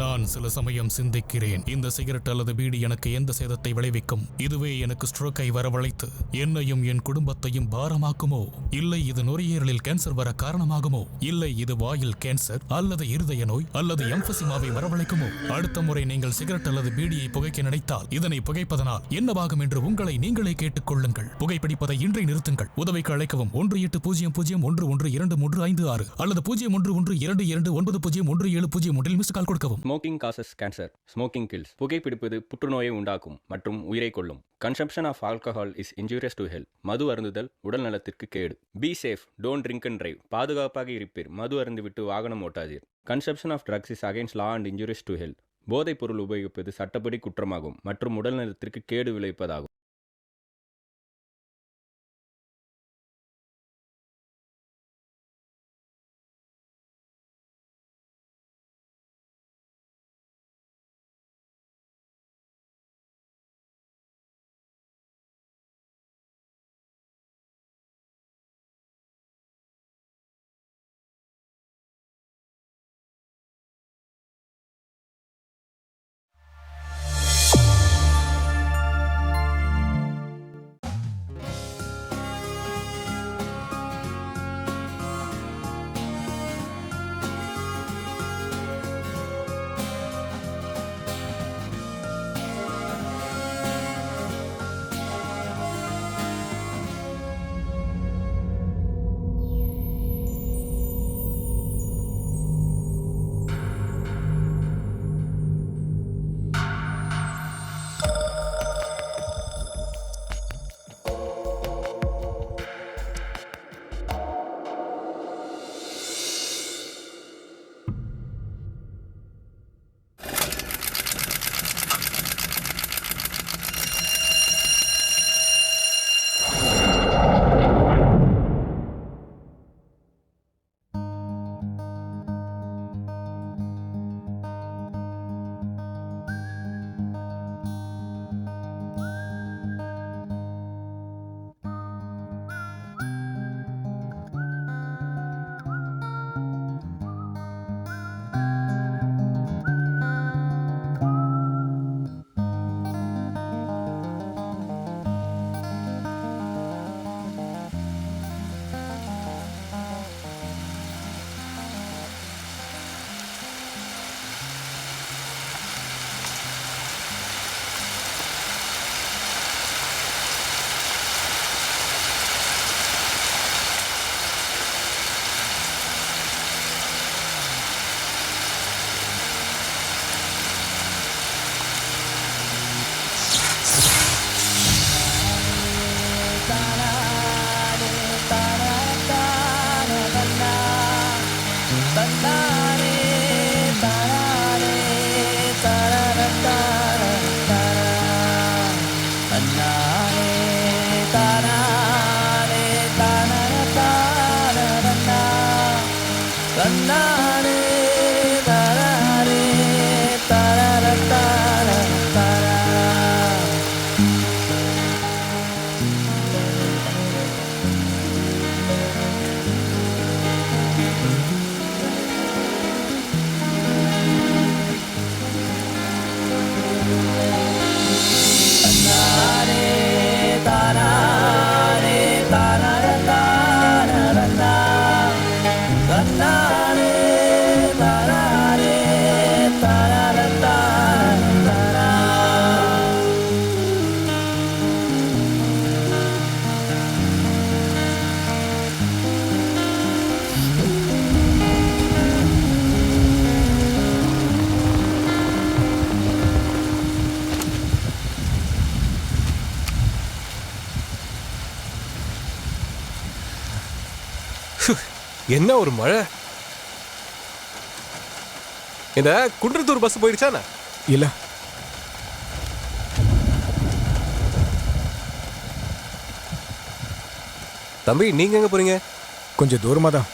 நான் சில சமயம் சிந்திக்கிறேன், இந்த சிகரெட் அல்லது பீடி எனக்கு எந்த சேதத்தை விளைவிக்கும்? இதுவே எனக்கு ஸ்ட்ரோக்கை வரவழைத்து என்னையும் என் குடும்பத்தையும் பாரமாக்குமோ? இல்லை இது நுரையீரலில் கேன்சர் வர காரணமாகுமோ? இல்லை இது வாயில் கேன்சர் அல்லது இருதய நோய் அல்லது எம்பசிமாவை வரவழைக்குமோ? அடுத்த முறை நீங்கள் சிகரெட் அல்லது பீடியை புகைக்க நினைத்தால் இதனை புகைப்பதனால் என்னவாகும் என்று உங்களை நீங்களே கேட்டுக் கொள்ளுங்கள். புகைப்பிடிப்பதை இன்றை நிறுத்துங்கள். உதவிக்கு அழைக்கவும் 1800112356 அல்லது 0112290170 மிஸ் கால் கொடுக்கவும். Smoking causes cancer. Smoking kills. புகைப்பிடிப்பது புற்றுநோயை உண்டாக்கும் மற்றும் உயிரை கொல்லும். Consumption of alcohol is injurious to health. மது அருந்துதல் உடல் நலத்திற்கு கேடு. Be safe. Don't drink and drive. பாதுகாப்பாக இருப்பீர். மது அருந்துவிட்டு வாகனம் ஓட்டாதீர். Consumption of drugs is against law and injurious to health. போதைப் பொருள் உபயோகிப்பது சட்டப்படி குற்றமாகும் மற்றும் உடல் நலத்திற்கு கேடு விளைவிப்பதாகும். என்ன ஒரு மழை! இந்த குன்றத்தூர் பஸ் போயிடுச்சானே? இல்ல. தம்பி, நீங்க எங்க போறீங்க? கொஞ்சம் தூரமா தான்.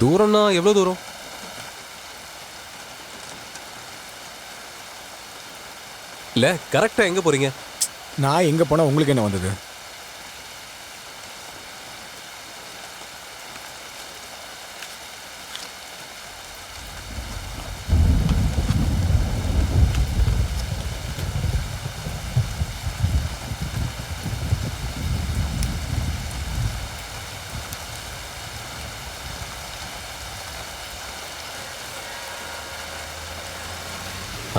தூரம்னா எவ்வளவு தூரம்? இல்ல, கரெக்டா எங்க போறீங்க? நான் எங்க போனா உங்களுக்கு என்ன வந்தது?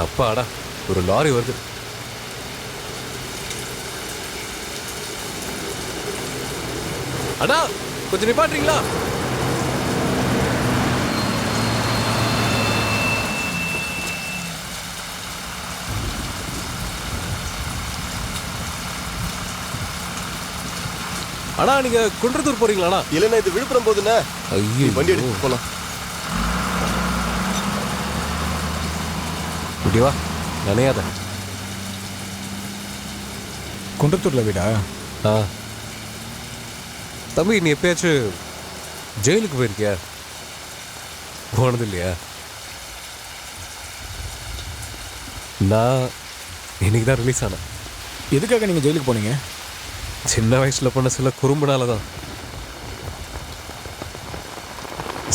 அப்பாடா, ஒரு லாரி வருது. அண்ணா, கொஞ்சம் நிப்பாட்டுறீங்களா? அண்ணா, நீங்க குன்றத்தூர் போறீங்களாண்ணா? இல்லைன்னா இது விழுப்புரம் போகுதுண்ணே. ஐயோ, வண்டி எடுத்து போலாம். இப்படி வா, நினையாத. குன்றத்தூர்ல வீடா? ஆ தம்பி, நீ எப்பயாச்சும் ஜெயிலுக்கு போயிருக்கியா? போனது இல்லையா? நான் இன்னைக்கு தான் ரிலீஸ் ஆனேன். எதுக்காக நீங்க ஜெயிலுக்கு போனீங்க? சின்ன வயசுல பண்ண சில குறும்புனால தான்.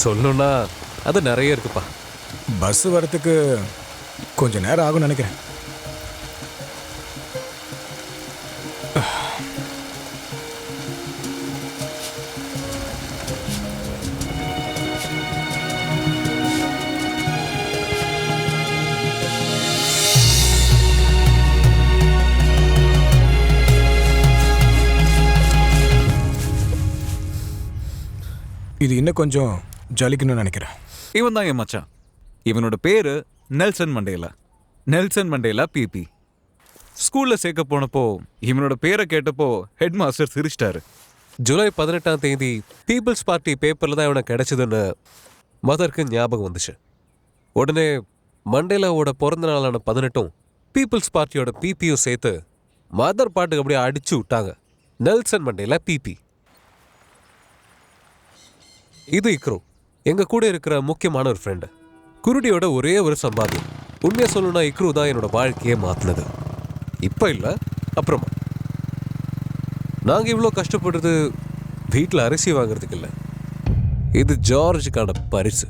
சொல்லணும்னா அது நிறைய இருக்குப்பா. பஸ் வரத்துக்கு கொஞ்சம் நேரம் ஆகும்னு நினைக்கிறேன். இது இன்னும் கொஞ்சம் ஜலிக்கணும்னு நினைக்கிறேன். இவன் தான் என் மச்சான். இவனோட பேரு நெல்சன் மண்டேலா. நெல்சன் மண்டேலா பிபி. ஸ்கூல்ல சேர்க்க போனப்போ இவனோட பேரை கேட்டப்போ ஹெட் மாஸ்டர் சிரிச்சிட்டாரு. ஜூலை 18ஆம் தேதி பீப்புள்ஸ் பார்ட்டி பேப்பரில் தான் இவனை கிடைச்சதுன்னு மதருக்கு ஞாபகம் வந்துச்சு. உடனே மண்டேலாவோட பிறந்த நாளான 18ம் பீப்புள்ஸ் பார்ட்டியோட பிபியும் சேர்த்து மதர் பாட்டுக்கு அப்படியே அடிச்சு விட்டாங்க. நெல்சன் மண்டேலா பிபி. இது இக்ரோ, எங்க கூட இருக்கிற முக்கியமான ஒரு ஃப்ரெண்டு. குருடியோட ஒரே ஒரு சம்பாத்தியம். உண்மையை சொல்லணும்னா இக்ரோ தான் என்னோட வாழ்க்கையே மாத்தினது. இப்ப இல்ல, அப்புறமா. நாங்க இவ்வளோ கஷ்டப்படுறது வீட்டில் அரிசி வாங்குறதுக்கு இல்லை. இது ஜார்ஜுக்கான பரிசு.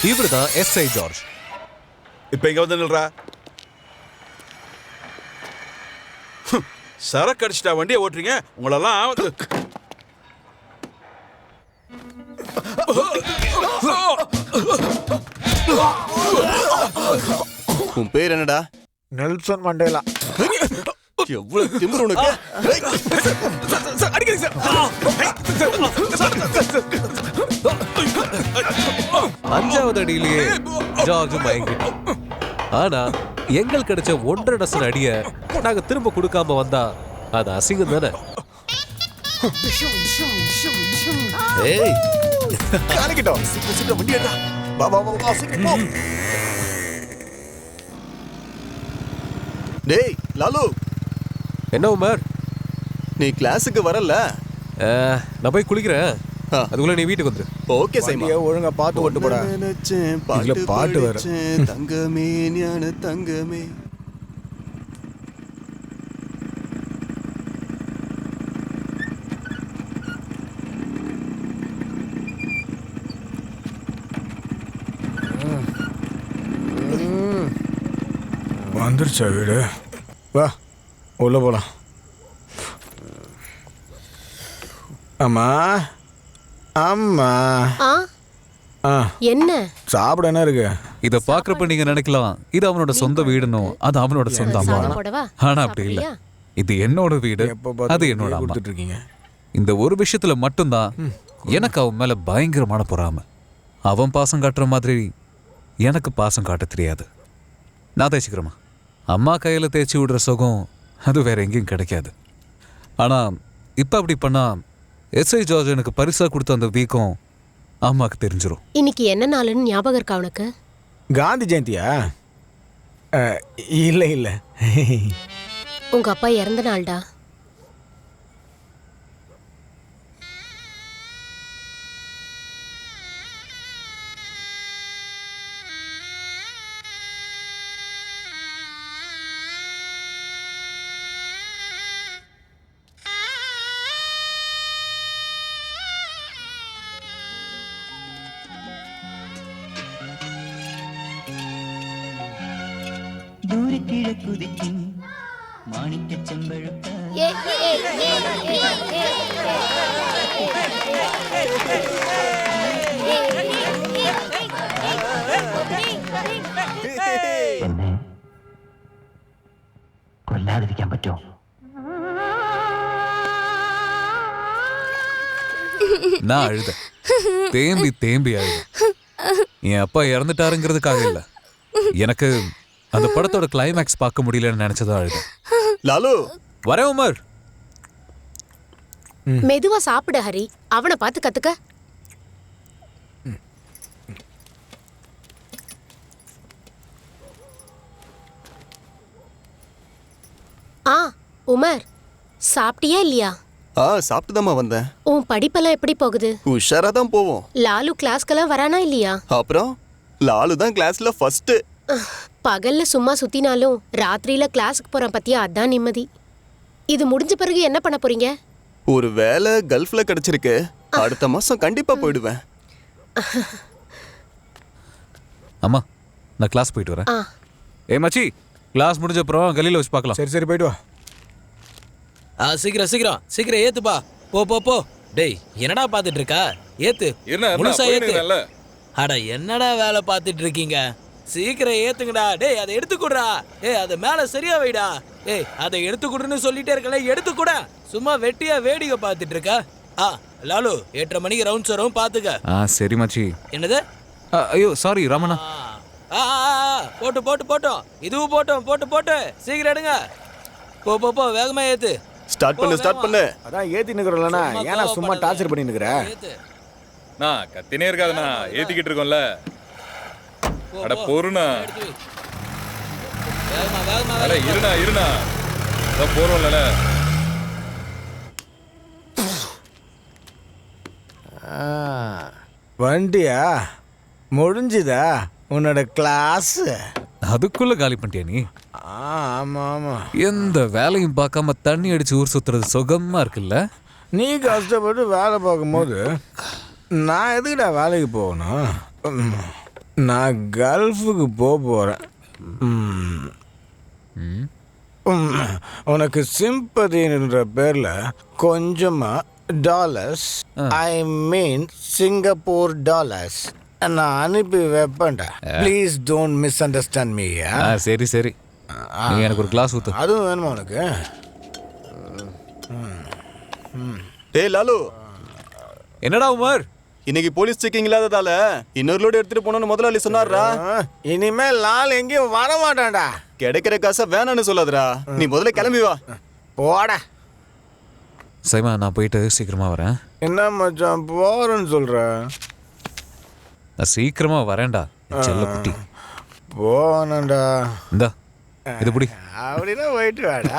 இவர் தான் எஸ்ஐ ஜார்ஜ். இப்ப இங்க வந்து நில்றா. சரக்கு அடிச்சுட்டா வண்டியை ஓட்டுறீங்க? உங்களெல்லாம் உன் பேர் என்னடா? Nelson Mandela. எவ்வளவு திமிரு உனக்கு! 5வது அடியிலேயே ஜார்ஜ் மயங்கிட்டான். ஆனா எங்களுக்கு கிடைச்ச 1.5 டசன் அடிய நாங்க திரும்ப கொடுக்காம வந்தா அது அசிங்கம் தானே. ஏய், காலிக்கிட்டோம். சீக்கிரம் வண்டி எடுடா. வா வா வா, சீக்கிரம் போ. டேய் லாலு, என்ன உமர், நீ கிளாஸுக்கு வரல? நான் போய் குளிக்கிறேன். அதுக்குள்ள நீ வீட்டுக்கு வந்துரு. ஓகே சைமா. வண்டியை ஒழுங்கா பார்த்து ஓட்டு போடா. இதுல பாட்டு வேற. தங்கமே ஞான தங்கமே. வந்துருச்சா வீடு? வா உள்ள போலாம். அம்மா அம்மா. என்ன சாப்பிட என்ன இருக்கு? இத பாக்குறப்ப நீங்க நினைக்கலாம் இது அவனோட சொந்த வீடுனும், அது அவனோட சொந்த அம்மா. ஆனா அப்படி இல்ல. இது என்னோட வீடு, அது என்னோட அம்மா. கொடுத்துட்டு இருக்கீங்க. இந்த ஒரு விஷயத்துல மட்டும்தான் எனக்கு அவன் மேல பயங்கரமான பொறாமை. அவன் பாசம் காட்டுற மாதிரி எனக்கு பாசம் காட்ட தெரியாது. நான் தேய்ச்சிக்கிறேமா. அம்மா கையில தேய்ச்சி விடுற சுகம் அது வேற எங்கேயும் கிடைக்காது. ஆனா இப்ப அப்படி பண்ணா எஸ்ஐ ஜார்ஜ் எனக்கு பரிசா கொடுத்த அந்த வீக்கம் அம்மாக்கு தெரிஞ்சிடும். இன்னைக்கு என்ன நாளுன்னு ஞாபகம் இருக்கா உனக்கு? காந்தி ஜெயந்தியா? இல்ல இல்ல, உங்க அப்பா இறந்த நாள்டா. ദൂരക്കിഴക്കുതിക്കും മാണിക്ക ചെമ്പഴുക്ക എന്നെ കൊല്ലാതിരിക്കാൻ പറ്റുമോ? நான் அழுத தேம்பி தேம்பி அழுத. என் அப்பா இறந்துட்டாருங்கிறதுக்காக இல்ல, எனக்கு அந்த படத்தோட கிளைமேக்ஸ் பார்க்க முடியலன்னு நினைச்சதா அழுத. லாலு வரேன் உமர். மெதுவா சாப்பிடு ஹரி, அவனை பார்த்து கத்துக்க. ஆ உமர், சாப்பிட்டியா இல்லையா? சாப்பிட்டுதாம்மா வந்தேன். உன் படிப்பெல்லாம் எப்படி போகுது? உஷாரா தான் போவோம். லாலு கிளாஸ்க்கெல்லாம் வரானா இல்லையா? அப்புறம் லாலு தான் கிளாஸ்ல ஃபர்ஸ்ட். பகல்ல சும்மா சுத்தினாலும் ராத்திரியில கிளாஸுக்கு போறான் பத்தியா, அதான் நிம்மதி. இது முடிஞ்ச பிறகு என்ன பண்ண போறீங்க? ஒரு வேலை கல்ஃப்ல கிடைச்சிருக்கு, அடுத்த மாசம் கண்டிப்பா போயிடுவேன். அம்மா நான் கிளாஸ் போயிட்டு வரேன். ஆ ஏ மச்சி, கிளாஸ் முடிஞ்ச அப்புறம் கலியில வச்சு பார்க்கலாம். சரி சரி போயிட்டு வா. சீக்கிரம் சீக்கிரம் சீக்கிரம் ஏத்துப்பா. போ போ போ. டேய் என்னடா பாத்துட்டு இருக்கா? ஏத்து முழுசா ஏத்து. அட என்னடா வேலை பார்த்துட்டு இருக்கீங்க? சீக்கிரம் ஏத்துங்கடா. டேய் அதை எடுத்துக்கூடா. ஏய் அதை மேல சரியா வைடா. ஏய் அதை எடுத்துக்கூடுன்னு சொல்லிட்டே இருக்கல, எடுத்துக்கூட. சும்மா வெட்டியா வேடிக்கை பார்த்துட்டு இருக்கா? லாலு 8:30 மணிக்கு ரவுண்ட்ஸ் வரும், பாத்துக்க. சரி மச்சி. என்னது? ஐயோ சாரி ரமணா. போட்டு போட்டு போட்டோம், இதுவும் போட்டோம், போட்டு போட்டு சீக்கிரம் எடுங்க. போ போ போ, வேகமா ஏத்து. ஸ்டார்ட் பண்ணு ஸ்டார்ட் பண்ணு. அதான் ஏத்தி நிக்கிறோம்லண்ணா, ஏன்னா சும்மா டார்ச்சர் பண்ணி நிக்கிற? நான் கத்தினே இருக்காதுண்ணா, ஏத்திக்கிட்டு இருக்கோம்ல. அட பொறுண்ணா. வேகமா வேகமா அட இருண்ணா இருண்ணா, போறோம்ல. வண்டியா முடிஞ்சுதா உன்னோட கிளாஸ்? அதுக்குள்ள காலி பண்ணிட்டியா நீ? ஆமா ஆமா. எந்த வேலையும் பார்க்காம தண்ணி அடிச்சு ஊர் சுத்துறது சுகமா இருக்குல்ல? நீ கஷ்டப்பட்டு வேலை பார்க்கும்போது நான் எதுக்குடா வேலைக்கு போகணும்? நான் கல்ஃபுக்கு போகிறேன். உனக்கு சிம்பதின்ற பேரில் கொஞ்சமாக dollars, I mean Singapore dollars நான் அனுப்பி வைப்பேன்டா. Please don't misunderstand me. சரி சரி, நீ எனக்கு ஒரு கிளாஸ் ஊத்து. அதுவும் வேணுமா உனக்கு? டேய் லாலு, என்னடா உமர்? இன்னைக்கு போலீஸ் செக்கிங் இல்லாததால இன்னொரு லோடு எடுத்துட்டு போனோம்னு முதலாளி சொன்னார்ரா. இனிமேல் லால் எங்கேயும் வர மாட்டான்டா. கிடைக்கிற காசை வேணான்னு சொல்லாதடா, நீ முதல்ல கிளம்பி வா. போடா. சைமா நான் போயிட்டு சீக்கிரமா வரேன். என்ன மச்சான் போறேன்னு சொல்ற? நான் சீக்கிரமா வரேன்டா செல்ல குட்டி. போனண்டா. இந்தா இது புடி. அப்படின்னா போயிட்டு வாடா.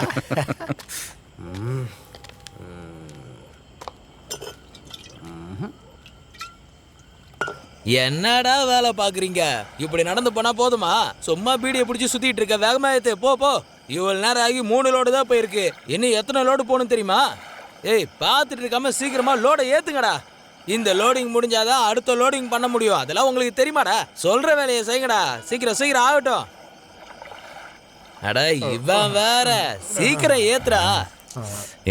என்னடா வேலை பாக்குறீங்க? இப்படி நடந்து போனா போதுமா? சும்மா பீடியை பிடிச்சி சுத்திட்டு இருக்க. வேகமா ஏத்து, போ போ. இவ்வளவு நேரம் ஆகி 3 லோடு தான் போயிருக்கு. இன்னும் எத்தனை லோடு போகணும் தெரியுமா? ஏய் பார்த்துட்டு இருக்காம சீக்கிரமா லோடை ஏத்துங்கடா. இந்த லோடிங் முடிஞ்சாதான் அடுத்த லோடிங் பண்ண முடியும். அதெல்லாம் உங்களுக்கு தெரியுமாடா? சொல்ற வேலையை செய்யுங்கடா. சீக்கிரம் சீக்கிரம் ஆகட்டும். அட இவன் வேற, சீக்கிரம் ஏத்துறா.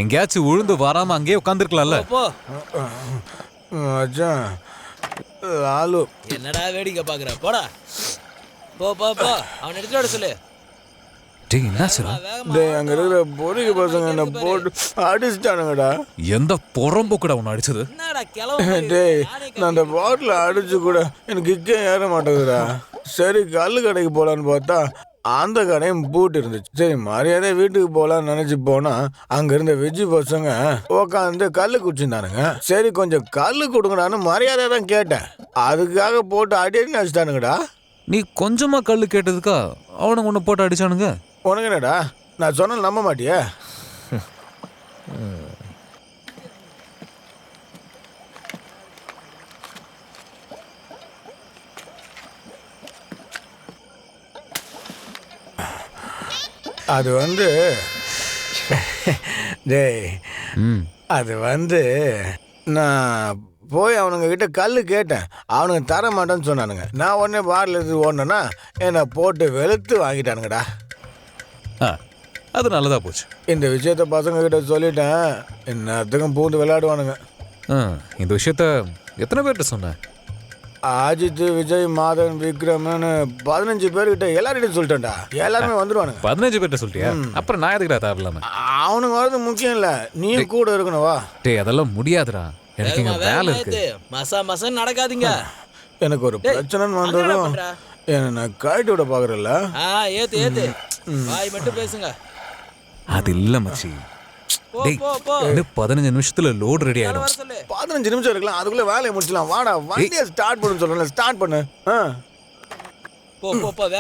எங்கேயாச்சும் உழுந்து வராம அங்கேயே உட்காந்துருக்கலாம்ல. போ. மச்சான் லாலு என்னடா வேடிக்கை பாக்குற? போடா போ போ போ. அவன் எடுத்துட்டு வர சொல்லு. டேய் என்ன சொல்ற? டேய் அங்க இருக்கிற பொறுக்கி பசங்க என்ன போட்டு அடிச்சிட்டானுங்கடா. எந்த பொறம்போக்குடா உன்னை அடிச்சது? என்னடா கிளம்ப? டேய் நான் அந்த பாட்டில் அடிச்சு கூட எனக்கு கிக்கே ஏற மாட்டேங்குதுடா. சரி கல்லு கடைக்கு போகலான்னு பார்த்தா அந்த கடையும் பூட்டு இருந்துச்சு. சரி மரியாதை வீட்டுக்கு போகலான்னு நினச்சி போனால் அங்கே இருந்த வெஜ்ஜி பசங்க உக்காந்து கல் குடிச்சிருந்தானுங்க. சரி கொஞ்சம் கல் கொடுங்கடான்னு மரியாதை தான் கேட்டேன். அதுக்காக போட்டு அடி அடி அடிச்சிட்டானுங்கடா. நீ கொஞ்சமா கல் கேட்டதுக்கா அவனுங்க ஒன்று போட்டு அடிச்சானுங்க? உனக்கு என்னடா நான் சொன்னால் நம்ப மாட்டியா? அது வந்து டேய் அது வந்து நான் போய் அவனுங்க கிட்ட கல் கேட்டேன். அவனுங்க தர மாட்டேன்னு சொன்னானுங்க. நான் உடனே பாட்டில் எடுத்து ஓடனேன்னா என்னை போட்டு வெளுத்து வாங்கிட்டானுங்கடா. அது நல்லதா போச்சு. இந்த விஷயத்த பசங்க கிட்ட சொல்லிட்டேன், என்னத்துக்கும் பூந்து விளையாடுவானுங்க. இந்த விஷயத்த எத்தனை பேர்கிட்ட சொன்னேன்? அஜித், விஜய், மாதன், விக்ரம்னு 15 பேர்கிட்ட எல்லார்கிட்டையும் சொல்லிட்டேன்டா. எல்லாருமே வந்துடுவானுங்க. 15 பேர்கிட்ட சொல்லிட்டியா? அப்புறம் நான் எதுக்குடா தேவையில்லாம? அவனுங்க வரது முக்கியம் இல்ல, நீயும் கூட இருக்கணும். வா. டேய் அதெல்லாம் முடியாதுடா, எனக்கு இங்க வேலை இருக்கு. மசா மசன் நடக்காதீங்க. எனக்கு ஒரு பிரச்சனைன்னு வந்ததும் என்ன நான் கழட்டி விட பாக்குறேன்ல. ஏத்து வாய் மட்டும் பேசுங்க. அது இல்ல மச்சி. டேய் 15 நிமிஷத்துல லோட் ரெடி ஆயிடும். 15 நிமிஷம் இருக்கலாம், அதுக்குள்ள வேலையை முடிச்சலாம். வாடா, வண்டியை ஸ்டார்ட் பண்ணு சொல்றேன். ஸ்டார்ட் பண்ணு.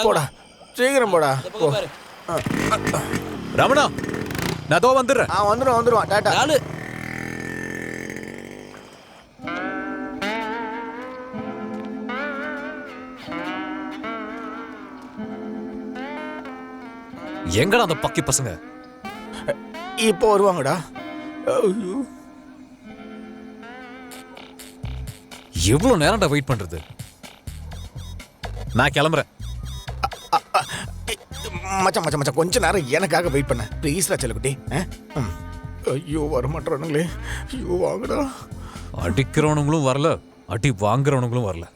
போடா, சீக்கிரம் போடா. ரமணா, நான் தோ வந்துடுறேன். வந்துடுவான். டாடா. எங்கடா அந்த பக்கி பசங்க? இப்போ வருவாங்கடா. எவ்வளவு நேரம்டா வெயிட் பண்றது? நான் கிளம்புறேன். மச்சான் கொஞ்ச நேரம் எனக்காக வெயிட் பண்ண ப்ளீஸ்டா செல்லக்குட்டி. ஐயோ வரமாட்டானுங்களே. ஐயோ வாங்கடா. அடிக்கிறவனுங்களும் வரல, அடி வாங்குறவனுங்களும் வரல.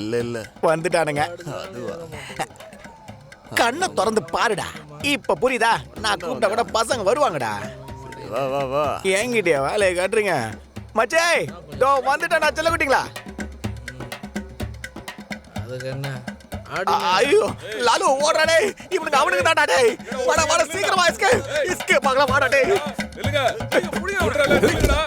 இல்ல வந்துட்டானுங்க. கண்ணை திறந்து பாருடா. இப்ப புரியுதா? நான் கூப்பிட்டா கூட பசங்க வருவாங்கடா. வா என்கிட்டயா வேலையை காட்டுறீங்க? மச்சே தோ வந்துட்டா செல்லக்குட்டிங்களா. அதுக்கு என்ன? ஐயோ லாலு ஓடுறாடே. இவனுக்கு அவனுக்கு தான்டா. டேய் வாடா சீக்கிரமா இஸ்கே பார்க்கலாம். வாடா டேய். இல்லங்க விட்றல இல்லடா.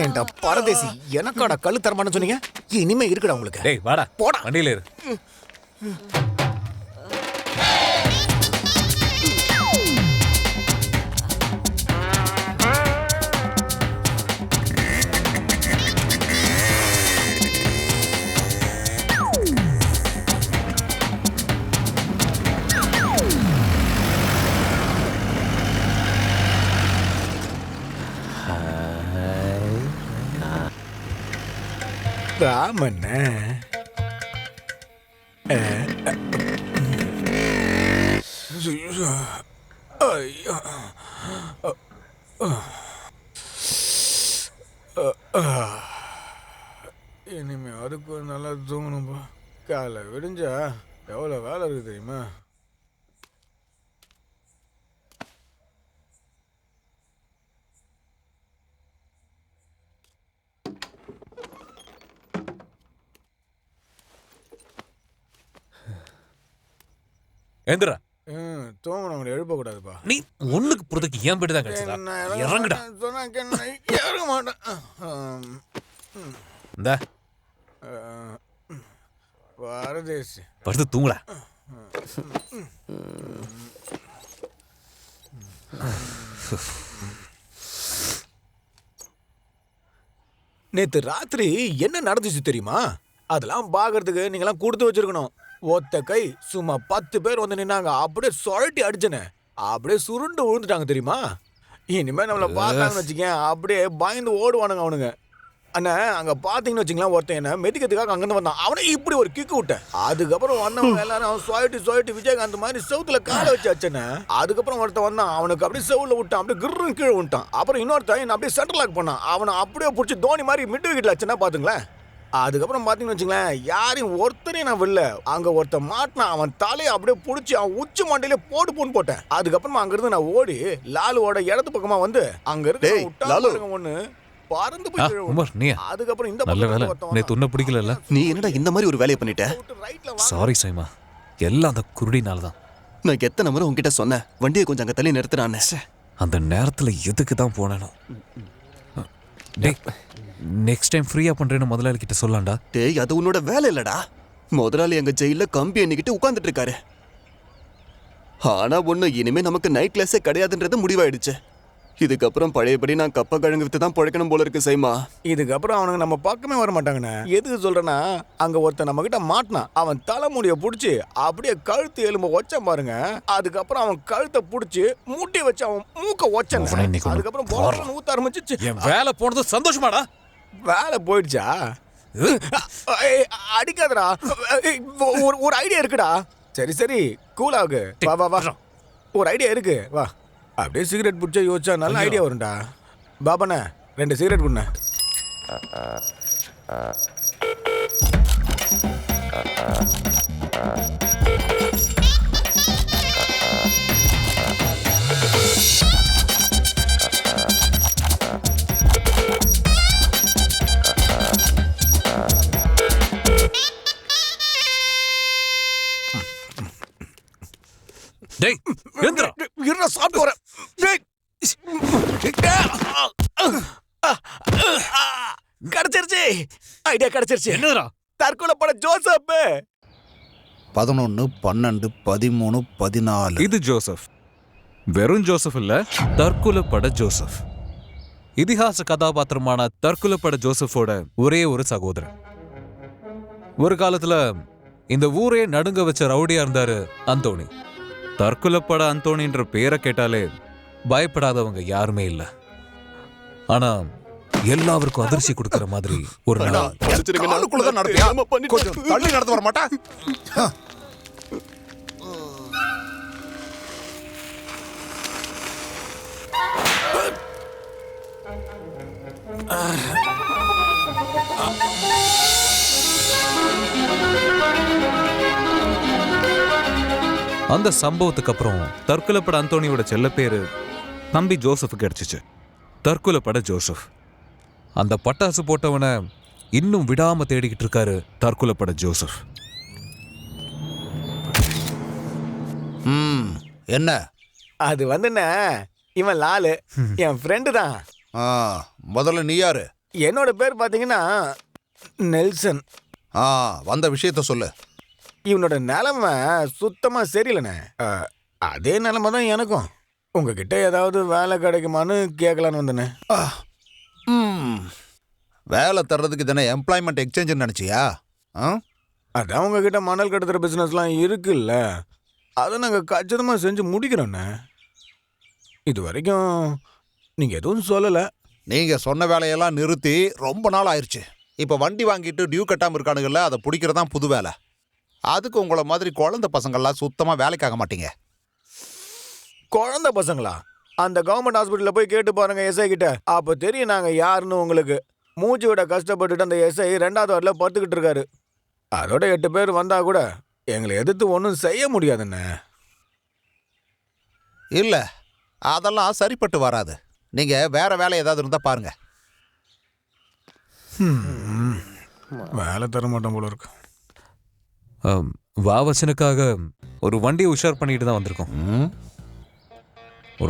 ஏண்டா பரதேசி, எனக்காடா கல்லு தரமான்னு சொன்னீங்க? இனிமே இருக்குடா உங்களுக்கு. டேய் வாடா, போடா வண்டியில ஏறு. ராமண்ண இனிமே அதுக்கு நல்லா தூங்கணும்பா. காலை விடிஞ்சா எவ்வளோ வேலை இருக்கு தெரியுமா? எந்திரா. தூங்கணும், எழுப்பக்கூடாதுப்பா. நீ ஒண்ணுக்கு புறதுக்கு ஏன் போயிட்டு தான் கிடைச்சதா? இறங்குடா. இறங்க மாட்டேன். இந்த பரதேசி படுத்து தூங்குடா. நேத்து ராத்திரி என்ன நடந்துச்சு தெரியுமா? அதெல்லாம் பாக்குறதுக்கு நீங்கெல்லாம் கொடுத்து வச்சிருக்கணும். ஒத்த கை சும்மா 10 பேர் வந்து நின்னாங்க. அப்படியே சுழட்டி அடிச்சனே, அப்படியே சுருண்டு விழுந்துட்டாங்க தெரியுமா? இனிமே நம்மள பார்த்தாங்கன்னு வச்சுக்கேன், அப்படியே பயந்து ஓடுவானுங்க அவனுங்க. அண்ணா அங்க பாத்தீங்கன்னு வச்சுக்கலாம், ஒருத்தன் என்ன மெதிக்கிறதுக்காக அங்கிருந்து வந்தான். அவனை இப்படி ஒரு கிக்கு விட்டேன். அதுக்கப்புறம் வந்தவங்க எல்லாரும் அவன் சுழட்டி விஜயகாந்த் மாதிரி செவுத்துல காலை வச்சு அச்சனே. அதுக்கப்புறம் ஒருத்தன் வந்தான், அவனுக்கு அப்படியே செவுல விட்டான், அப்படியே கிருன்னு கீழே விட்டான். அப்புறம் இன்னொருத்தன் என்ன அப்படியே சென்டர் லாக் பண்ணான். அவனை அப்படியே பிடிச்சி தோனி மாதிரி மிட் விக்கெட்ல அச்சனா பாத்துங்களேன். அதுக்கப்புறம் பாத்தீங்கன்னு வச்சுங்களேன், யாரையும் ஒருத்தரையும் நான் வில்ல. அங்க ஒருத்தன் மாட்டினான், அவன் தலையை அப்படியே பிடிச்சி அவன் உச்சி மண்டையில போட்டு போட்டேன். அதுக்கப்புறமா அங்க இருந்து நான் ஓடி லாலுவோட இடத்து பக்கமா வந்து அங்க இருந்து ஒண்ணு பறந்து போய். அதுக்கப்புறம் இந்த நல்ல வேலை நேத்து உன்னை பிடிக்கல. நீ என்னடா இந்த மாதிரி ஒரு வேலையை பண்ணிட்ட? சாரி சைமா, எல்லாம் அந்த குருடினால தான். நான் எத்தனை முறை உன்கிட்ட சொன்னேன் வண்டியை கொஞ்சம் அங்க தள்ளி நிறுத்துறான்னு. அந்த நேரத்துல எதுக்கு தான் போனேனோ. டேய் நெக்ஸ்ட் டைம் ஃப்ரீயா பண்றேன்னு முதலாளி கிட்ட சொல்லலாம்டா. டேய் அது உன்னோட வேலை இல்லடா. முதலாளி எங்க ஜெயில கம்பி எண்ணிக்கிட்டு உட்கார்ந்துட்டு இருக்காரு. ஆனா ஒண்ணு, இனிமே நமக்கு நைட் கிளாஸே கிடையாதுன்றது முடிவாயிடுச்சு. இதுக்கப்புறம் பழையபடி நான் கப்ப கிழங்கு வித்து தான் பழைக்கணும் போல இருக்கு சைமா. இதுக்கப்புறம் அவனுங்க நம்ம பக்கமே வர மாட்டாங்கண்ணே. எதுக்கு சொல்றேன்னா, அங்க ஒருத்தன் நம்ம கிட்ட மாட்டினான். அவன் தலைமுடிய புடிச்சு அப்படியே கழுத்து எலும்ப ஒச்சம் பாருங்க. அதுக்கப்புறம் அவன் கழுத்தை புடிச்சு மூட்டி வச்சு அவன் மூக்க ஒச்சன். அதுக்கப்புறம் போல ஊத்த ஆரம்பிச்சிச்சு. என் வேலை போனது சந்தோஷமாடா? வேலை போயிடுச்சா? அடிக்காதடா. ஒரு ஐடியா இருக்குடா. சரி சரி கூலாகு. வா வா வா, ஒரு ஐடியா இருக்கு வா. அப்படியே சிகரெட் பிடிச்சா யோசிச்சா நல்ல ஐடியா வரும்டா. பாபாண்ணே 2 சிகரெட் குண்ண. டேய் எந்திரா. இருடா சாப்பிட்டு வரேன். டேய் கிடைச்சிருச்சு. ஐடியா கிடைச்சிருச்சு. என்னடா? தற்கொலை பட ஜோசப். 11, 12, 13, 14. இது ஜோசப். வெறும் ஜோசப் இல்ல, தற்கொலைப்பட ஜோசப். இதிகாச கதாபாத்திரமான தற்கொலைப்பட ஜோசப்போட ஒரே ஒரு சகோதரன். ஒரு காலத்துல இந்த ஊரே நடுங்க வச்ச ரவுடியா இருந்தாரு அந்தோணி. தற்கொலைப்பட அந்தோணின்ற பேரை கேட்டாலே பயப்படாதவங்க யாருமே இல்ல. ஆனா எல்லாருக்கும் அதிர்ச்சி கொடுக்கிற மாதிரி ஒரு நாள். கொஞ்சம் தள்ளி நடந்து வர மாட்டா? அந்த சம்பவத்துக்கு அப்புறம் தற்கொலைப்பட அந்தோணியோட செல்ல பேரு தம்பி ஜோசஃபுக்கு கிடைச்சிச்சு. தற்கொலைப்பட ஜோசப். அந்த பட்டாசு போட்டவனை இன்னும் விடாம தேடிக்கிட்டு இருக்காரு தற்கொலைப்பட ஜோசப். என்ன அது வந்துண்ணே, இவன் லாலு, என் ஃப்ரெண்டு தான். முதல்ல நீ யாரு? என்னோட பேர் பாத்தீங்கன்னா நெல்சன். வந்த விஷயத்த சொல்லு. இவனோட நிலைமை சுத்தமா சரியில்லைண்ணே. அதே நிலைமை தான் எனக்கும். உங்ககிட்ட ஏதாவது வேலை கிடைக்குமான்னு கேட்கலான்னு வந்தேண்ணே. வேலை தர்றதுக்கு தானே எம்ப்ளாய்மெண்ட் எக்ஸ்சேஞ்சுன்னு நினச்சியா? அதான் உங்ககிட்ட மணல் கடத்துகிற பிஸ்னஸ்லாம் இருக்குல்ல, அதை நாங்கள் கச்சிதமாக செஞ்சு முடிக்கிறோண்ணே. இது வரைக்கும் நீங்கள் எதுவும் சொல்லலை. நீங்கள் சொன்ன வேலையெல்லாம் நிறுத்தி ரொம்ப நாள் ஆயிடுச்சு. இப்போ வண்டி வாங்கிட்டு டியூ கட்டாமல் இருக்கானுங்கள்ல, அதை பிடிக்கிறதான் புது வேலை. அதுக்கு உங்களை மாதிரி குழந்தை பசங்கள்லாம் சுத்தமாக வேலைக்காக மாட்டீங்க. குழந்தை பசங்களா? அந்த கவர்மெண்ட் ஹாஸ்பிட்டலில் போய் கேட்டு பாருங்க எஸ்ஐ கிட்ட. அப்போ தெரியும் நாங்கள் யாருன்னு உங்களுக்கு. மூச்சு விட கஷ்டப்பட்டுட்டு அந்த எஸ்ஐ 2வது வார்டில் படுத்துக்கிட்டு இருக்காரு. அதோட 8 பேர் வந்தா கூட எங்களை எதிர்த்து ஒன்றும் செய்ய முடியாதுண்ணே. இல்லை, அதெல்லாம் சரிப்பட்டு வராது. நீங்கள் வேற வேலை ஏதாவது இருந்தால் பாருங்க. வேலை தர மாட்டோம் போல இருக்கு. வாவச்சனுக்காக ஒரு வண்டியை உஷார் பண்ணிட்டு தான் வந்திருக்கோம்.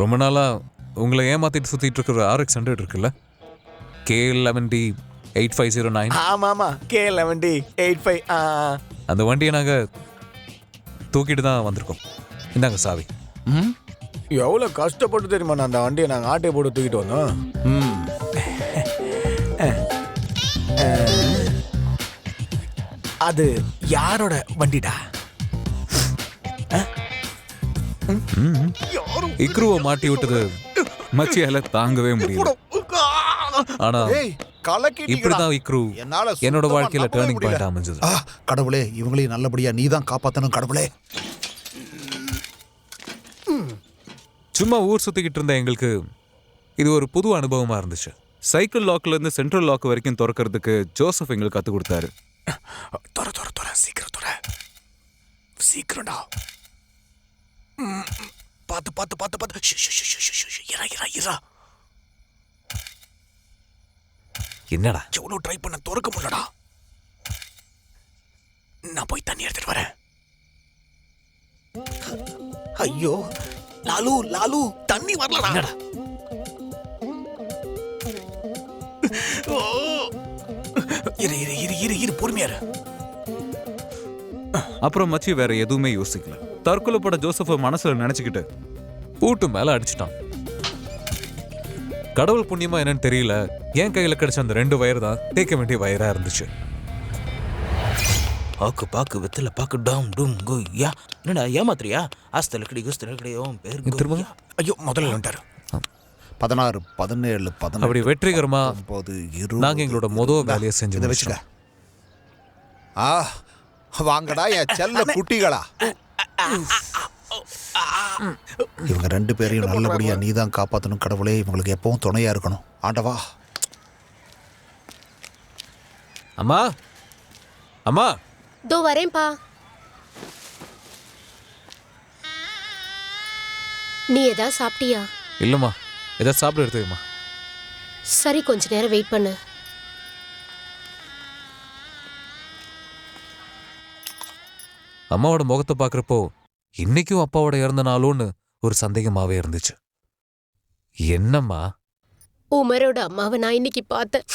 ரொம்ப நாளா உங்களை ஏமாத்திட்டு சுத்திட்டு இருக்கிற RX 100 இருக்குல்ல, K11D 8509. ஆமாமா, K11D 85. அந்த வண்டியை நாங்க தூக்கிட்டு தான் வந்திருக்கோம். இந்தாங்க சாவி. எவ்வளோ கஷ்டப்பட்டு தெரியுமா நான் அந்த வண்டியை நாங்கள் ஆட்டையை போட்டு தூக்கிட்டு வந்தோம். அது யாரோட வண்டிடா? இக்ருவை மாட்டி விட்டது மச்சியால தாங்கவே முடியல. ஆனா இப்படிதான் இக்ரு என்னோட வாழ்க்கையில டர்னிங் பாயிண்ட் அமைஞ்சது. கடவுளே, இவங்களையும் நல்லபடியா நீ தான் காப்பாத்தணும் கடவுளே. சும்மா ஊர் சுத்திக்கிட்டு இருந்த எங்களுக்கு இது ஒரு புது அனுபவமா இருந்துச்சு. சைக்கிள் லாக்ல இருந்து சென்ட்ரல் லாக் வரைக்கும் திறக்கிறதுக்கு ஜோசப் எங்களுக்கு கத்து கொடுத்தாரு. சீக்கிரம்டா. பார்த்து பார்த்து பார்த்து பார்த்து. என்னடா எவ்வளோ ட்ரை பண்ண திறக்க முடியலடா. நான் போய் தண்ணி எடுத்துட்டு வரேன். ஐயோ லாலு, லாலு தண்ணி வரலடா. இரு இரு இரு இரு இரு பொறுமையாரு. அப்புறம் மச்சி வேற எதுவுமே யோசிக்கல. தற்கொலைப்பட ஜோசஃபை மனசுல நினைச்சுக்கிட்டு பூட்டு மேல அடிச்சிட்டான். கடவுள் புண்ணியமா என்னன்னு தெரியல, என் கையில கிடைச்ச அந்த 2 வயர் தான் தேய்க்க வேண்டிய வயரா இருந்துச்சு. ஆக்கு பாக்கு வெத்தல பாக்கு டாம் டூம் கோ யா. என்னடா ஏமாத்துறியா? ஆஸ்தல கிடி குஸ்தல கிடி ஓம் பேர் கோ. திரும்ப ஐயோ முதல்ல வந்துட்டாரு. 16, 17, 18 அப்படி வெற்றிகரமா 19, 20 நாங்க எங்களோட முதல் வேலையை செஞ்சு இதை வச்சுக்க. வாங்கடா என் செல்ல குட்டிகளா. இவங்க 2 பேரையும் நல்லபடியா நீ தான் காப்பாற்றணும் கடவுளே. இவங்களுக்கு எப்பவும் துணையா இருக்கணும் ஆண்டவா. அம்மா அம்மா தோ வரேன்பா. நீ ஏதாவது சாப்பிட்டியா? இல்லம்மா, ஏதாவது சாப்பிட எடுத்துக்கம்மா. சரி, கொஞ்ச நேரம் வெயிட் பண்ணு. அம்மாவோட முகத்தை பார்க்குறப்போ இன்னைக்கும் அப்பாவோட இறந்த நாளோன்னு ஒரு சந்தேகமாவே இருந்துச்சு. என்னம்மா? உமரோட அம்மாவை நான் இன்னைக்கு பார்த்தேன்.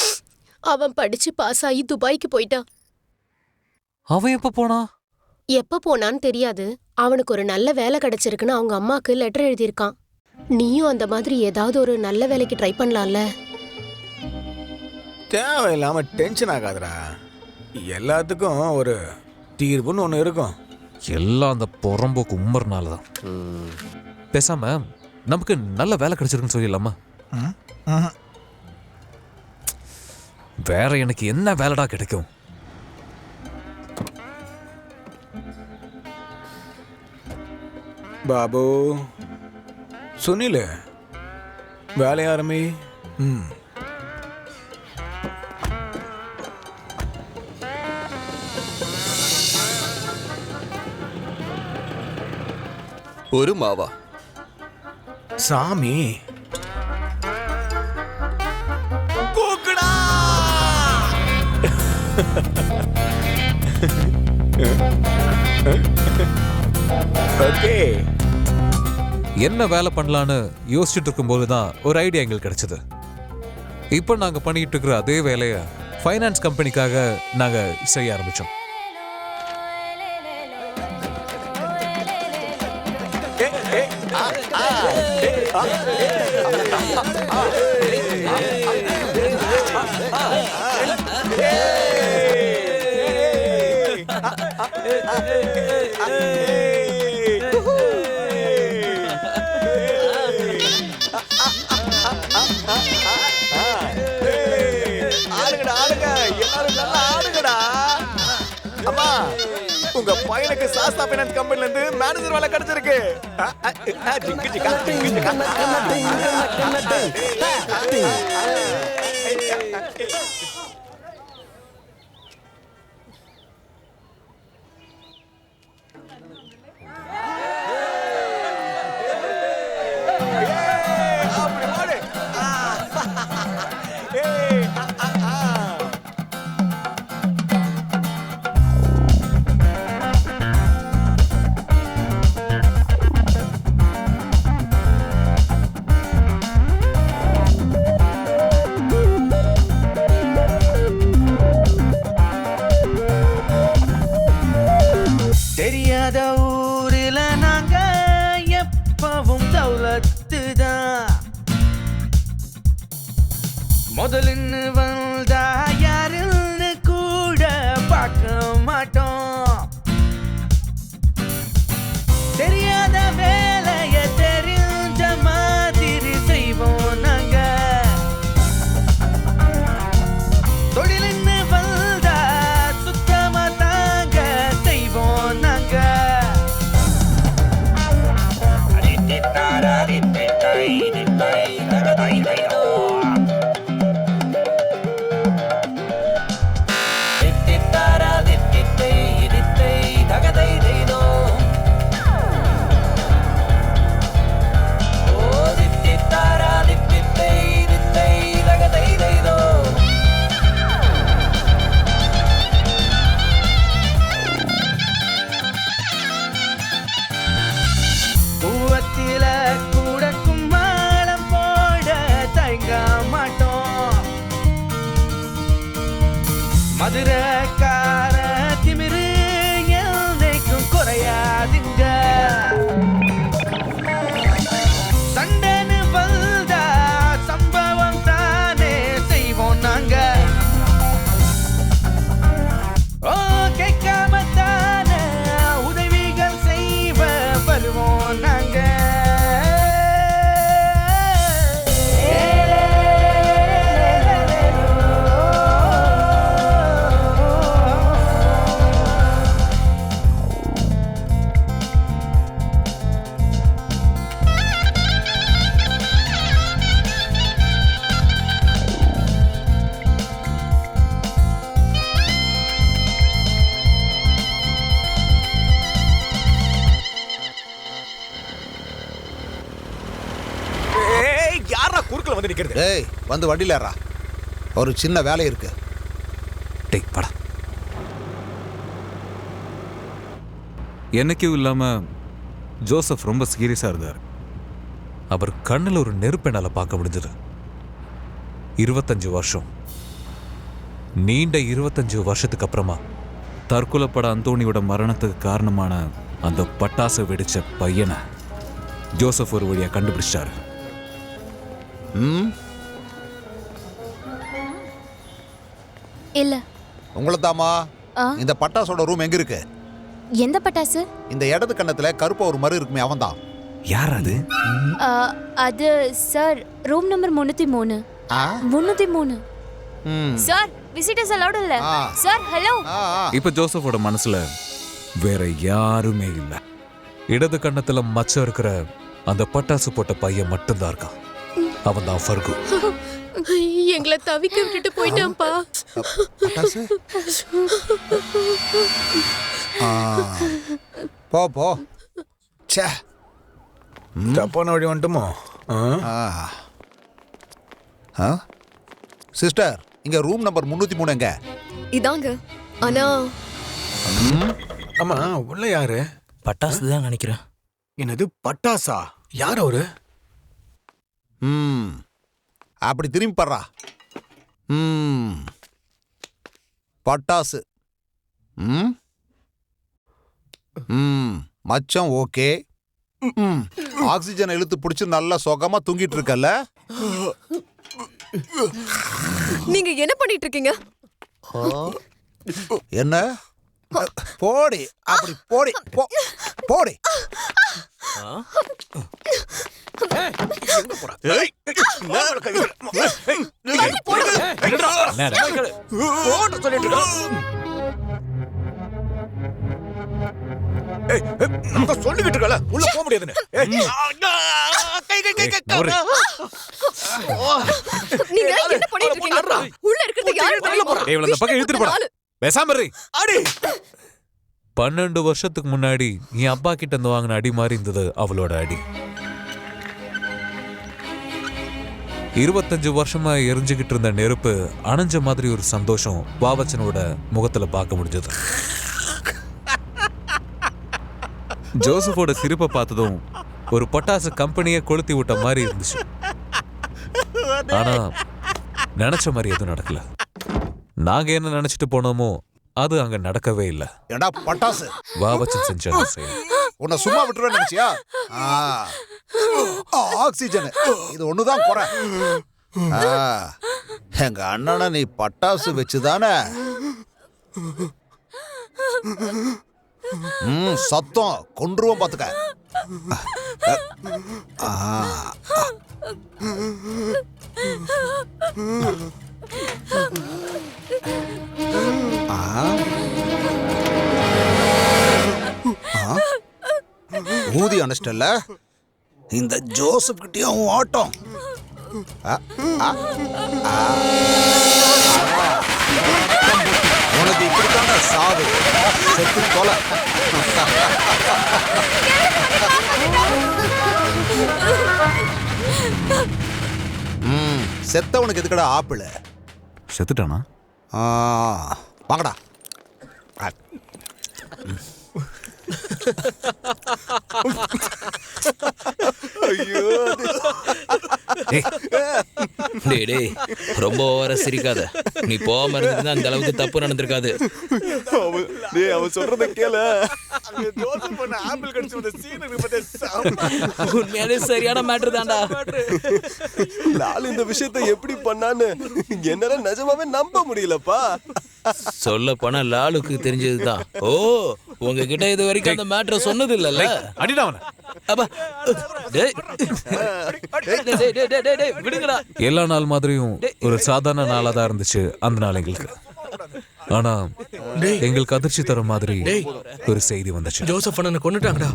அவன் படிச்சு பாஸ் ஆகி துபாய்க்கு போயிட்டான். அவன் எப்ப போனா? எப்ப போனான்னு தெரியாது. அவனுக்கு ஒரு நல்ல வேலை கிடைச்சிருக்குன்னு அவங்க அம்மாக்கு லெட்டர் எழுதியிருக்கான். நீயும் அந்த மாதிரி ஏதாவது ஒரு நல்ல வேலைக்கு ட்ரை பண்ணலாம்ல? தேவையில்லாம டென்ஷன் ஆகாதடா. எல்லாத்துக்கும் ஒரு தீர்வுன்னு ஒன்று இருக்கும். எல்லாம் அந்த புறம்போக்கு உம்மர்னால தான். பேசாம நமக்கு நல்ல வேலை கிடைச்சிருக்குன்னு சொல்லிடலாமா? வேற எனக்கு என்ன வேலைடா கிடைக்கும்? பாபு, சுனில், வேலைய ஆரம்பி. ஒரு மாவா சாமி கூக்குடா. ஓகே, என்ன வேலை பண்ணலான்னு யோசிச்சுட்டு இருக்கும்போது தான் ஒரு ஐடியா எங்களுக்கு கிடைச்சது. இப்போ நாங்க பண்ணிட்டு இருக்கிற அதே வேலையை ஃபைனான்ஸ் கம்பெனிக்காக நாங்க செய்ய ஆரம்பிச்சோம். அம்மா, உங்க பையனுக்கு சாஸ்தா ஃபைனான்ஸ் கம்பெனில இருந்து மேனேஜர் வேலை கிடைச்சிருக்கு. தெரியாத ஊரில நாங்க எப்பவும் தௌலத்து தான். முதலின்னு வந்தா யாருன்னு கூட பார்க்க மாட்டோம். தெரியாத வேலைய தெரிஞ்ச மாதிரி செய்வோம் நாங்க. தொழிலுன்னு வந்தா சுத்தமா தாங்க செய்வோம் நாங்க. வந்து நிக்கிறது? டேய் வந்து வண்டியில் ஏறா, ஒரு சின்ன வேலை இருக்கு. டேய் படா. என்னைக்கும் இல்லாம ஜோசப் ரொம்ப சீரியஸா இருந்தார். அவர் கண்ணில் ஒரு நெருப்பு என்னால பார்க்க முடிஞ்சது. 25 வருஷம், நீண்ட 25 வருஷத்துக்கு அப்புறமா தற்கொலைப்பட அந்தோனியோட மரணத்துக்கு காரணமான அந்த பட்டாசு வெடிச்ச பையனை ஜோசப் ஒரு வழியா கண்டுபிடிச்சாரு. இல்ல உங்களை தாமா. இந்த பட்டாசோட ரூம் எங்க இருக்கு? எந்த பட்டாசு? இந்த இடது கண்ணத்துல கருப்பா ஒரு மறு இருக்குமே, அவன் தான். யார் அது? அது sir room number 303. 303 sir. Visitors allowed இல்ல சார். ஹலோ. இப்ப ஜோசப்போட மனசுல வேற யாருமே இல்ல. இடது கண்ணத்துல மச்சம் இருக்கிற அந்த பட்டாசு போட்ட பையன் மட்டும்தான் இருக்கான். அவன் தான் ஃபர்கு. எங்களை தவிக்க விட்டுட்டு போயிட்டான்ப்பா. போ போ. தப்பான வழி வந்துட்டுமோ? சிஸ்டர், இங்க ரூம் நம்பர் 303 எங்க? இதாங்க. ஆனா ஆமா, உள்ள யாரு? பட்டாசு தான் நினைக்கிறேன். என்னது பட்டாசா? யார் அவரு? அப்படி திரும்பி பாடுறா. பட்டாசு. மச்சம் ஓகே. ஆக்சிஜன் இழுத்து பிடிச்சு நல்லா சுகமா தூங்கிட்டு இருக்கல. நீங்க என்ன பண்ணிட்டு இருக்கீங்க? என்ன? போடி, அப்படி போடி, போடி. சொல்லிக்கிட்டு இருக்கல, உள்ள போக முடியாதுன்னு. நீங்க என்ன பண்ணிட்டு இருக்கீங்க? உள்ள இருக்கிறது யாரு? இவள அந்த பக்கம் இழுத்துட்டு போடா. பேசாம இரு. அடி. 12 வருஷத்துக்கு முன்னாடி என் அப்பா கிட்ட இருந்து வாங்கின அடி மாதிரி இருந்தது அவளோட அடி. 25 வருஷமா எரிஞ்சுக்கிட்டு இருந்த நெருப்பு அணைஞ்ச மாதிரி ஒரு சந்தோஷம் வாவச்சனோட முகத்துல பார்க்க முடிஞ்சது. ஜோசப்போட சிரிப்பை பார்த்ததும் ஒரு பட்டாசு கம்பெனியை கொளுத்தி விட்ட மாதிரி இருந்துச்சு. ஆனா நினைச்ச மாதிரி எதுவும் நடக்கல. நாங்க என்ன நினைச்சிட்டு போனோமோ அது அங்க நடக்கவே இல்லை. ஏண்டா பட்டாசு வாவச்சன் செஞ்சாங்க. உன்னை சும்மா விட்டுருவேன் நினைச்சியா? ஆக்சிஜன் இது ஒண்ணுதான் குறை. எங்க அண்ணனை நீ பட்டாசு வச்சுதானே? சத்தம் கொன்றுவோம் பாத்துக்க. ஊதி அனுஷ்டல்ல இந்த ஜோசப் கிட்டயும் ஆட்டம். உனக்கு இப்படித்தான சாவு. செத்து தொலை. செத்தவனுக்கு எதுக்கடா ஆப்பிள்? செத்துட்டானா? வாங்கடா. டேய் ரொம்ப ஓவரா சிரிக்காத. நீ போகாம இருந்தது அந்த அளவுக்கு தப்பு நடந்திருக்காது. அவன் சொல்றத கேள. உண்மையாலே சரியான மேட்டர் தான்டா. லால் இந்த விஷயத்தை எப்படி பண்ணான்னு என்னால நிஜமாவே நம்ப முடியலப்பா. சொல்ல போனா லாலுக்கு தெரிஞ்சதுதான். ஓ, உங்ககிட்ட இது வரைக்கும் அந்த மேட்டரை சொன்னது இல்லல்ல? விடுங்கடா. எல்லா நாள் மாதிரியும் ஒரு சாதாரண நாளா தான் இருந்துச்சு அந்த நாள் எங்களுக்கு. ஆனா எங்களுக்கு அதிர்ச்சி தர மாதிரி ஒரு செய்தி வந்துச்சு. ஜோசப் அண்ணனை கொன்னுட்டாங்கடா.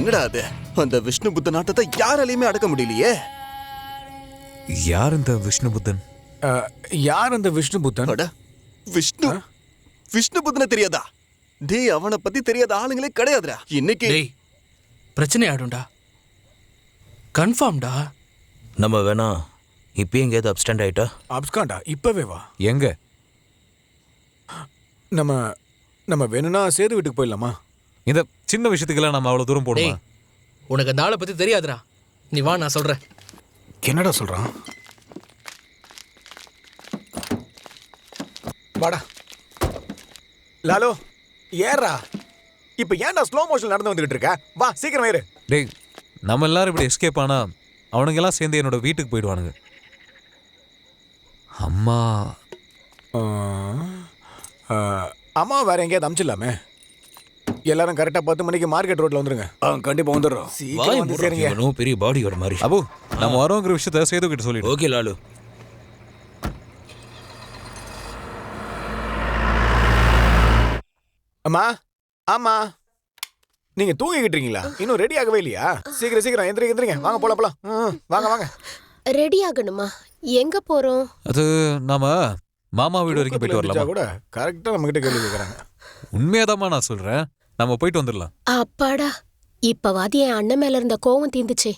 என்னடா அது? அந்த விஷ்ணு புத்த நாட்டத்தை யாராலையுமே அடக்க முடியலையே. யார் இந்த விஷ்ணு புத்தன்? யார் அந்த விஷ்ணு புத்தன்? விஷ்ணு விஷ்ணு புத்தனை தெரியாதா? டேய், அவனை பத்தி தெரியாத ஆளுங்களே கிடையாதுடா. இன்னைக்கு பிரச்சனை ஆயிடும்டா. கன்ஃபார்ம்டா. நம்ம வேணா இப்போ எங்கேயாவது அப்ஸ்டாண்ட் ஆயிட்டா? அப்ஸ்காண்டா? இப்பவே வா. எங்க? நம்ம வேணும்னா சேது வீட்டுக்கு போயிடலாமா? இந்த சின்ன விஷயத்துக்கெல்லாம் நம்ம அவ்வளவு தூரம் போடுமா? உனக்கு அந்த ஆளை பத்தி தெரியாதுடா. நீ வா, நான் சொல்றேன். என்னடா சொல்றான்? வாடா லாலோ, ஏறா. இப்ப ஏன்டா ஸ்லோ மோஷன் நடந்து வந்துகிட்டு இருக்க? வா சீக்கிரம் ஏறு. டேய், நம்ம எல்லாரும் இப்படி எஸ்கேப் ஆனா அவனுங்க எல்லாம் சேர்ந்து என்னோட வீட்டுக்கு போயிடுவானுங்க. அம்மா அம்மா வேற எங்கேயாவது அமிச்சிடலாமே. எல்லாரும் கரெக்டா 10 மணிக்கு மார்க்கெட் ரோட்ல வந்துருங்க. கண்டிப்பா வந்துடுறோம். சீக்கிரம் வந்து சேருங்க. பெரிய பாடியோட மாதிரி. அபு, நம்ம வரோங்கிற விஷயத்த சேது கிட்ட சொல்லிடு. ஓகே லாலு. அம்மா, ஆமா, நீங்க தூங்கிக்கிட்டு இருக்கீங்களா? இன்னும் ரெடி ஆகவே இல்லையா? சீக்கிரம் சீக்கிரம் எந்திரிங்க. வாங்க போலாம். வாங்க வாங்க. ரெடி ஆகணுமா? எங்க போறோம்? அது நாம மாமா வீடு வரைக்கும் போயிட்டு வரலாமா? கூட கரெக்டா நம்ம கிட்ட கேள்வி கேக்குறாங்க. உண்மையாதாம்மா நான் சொல்றேன். நம்ம போயிட்டு வந்துடலாம். அப்பாடா, இப்பவாது என் அண்ணன் மேல இருந்த கோவம் தீந்துச்சே.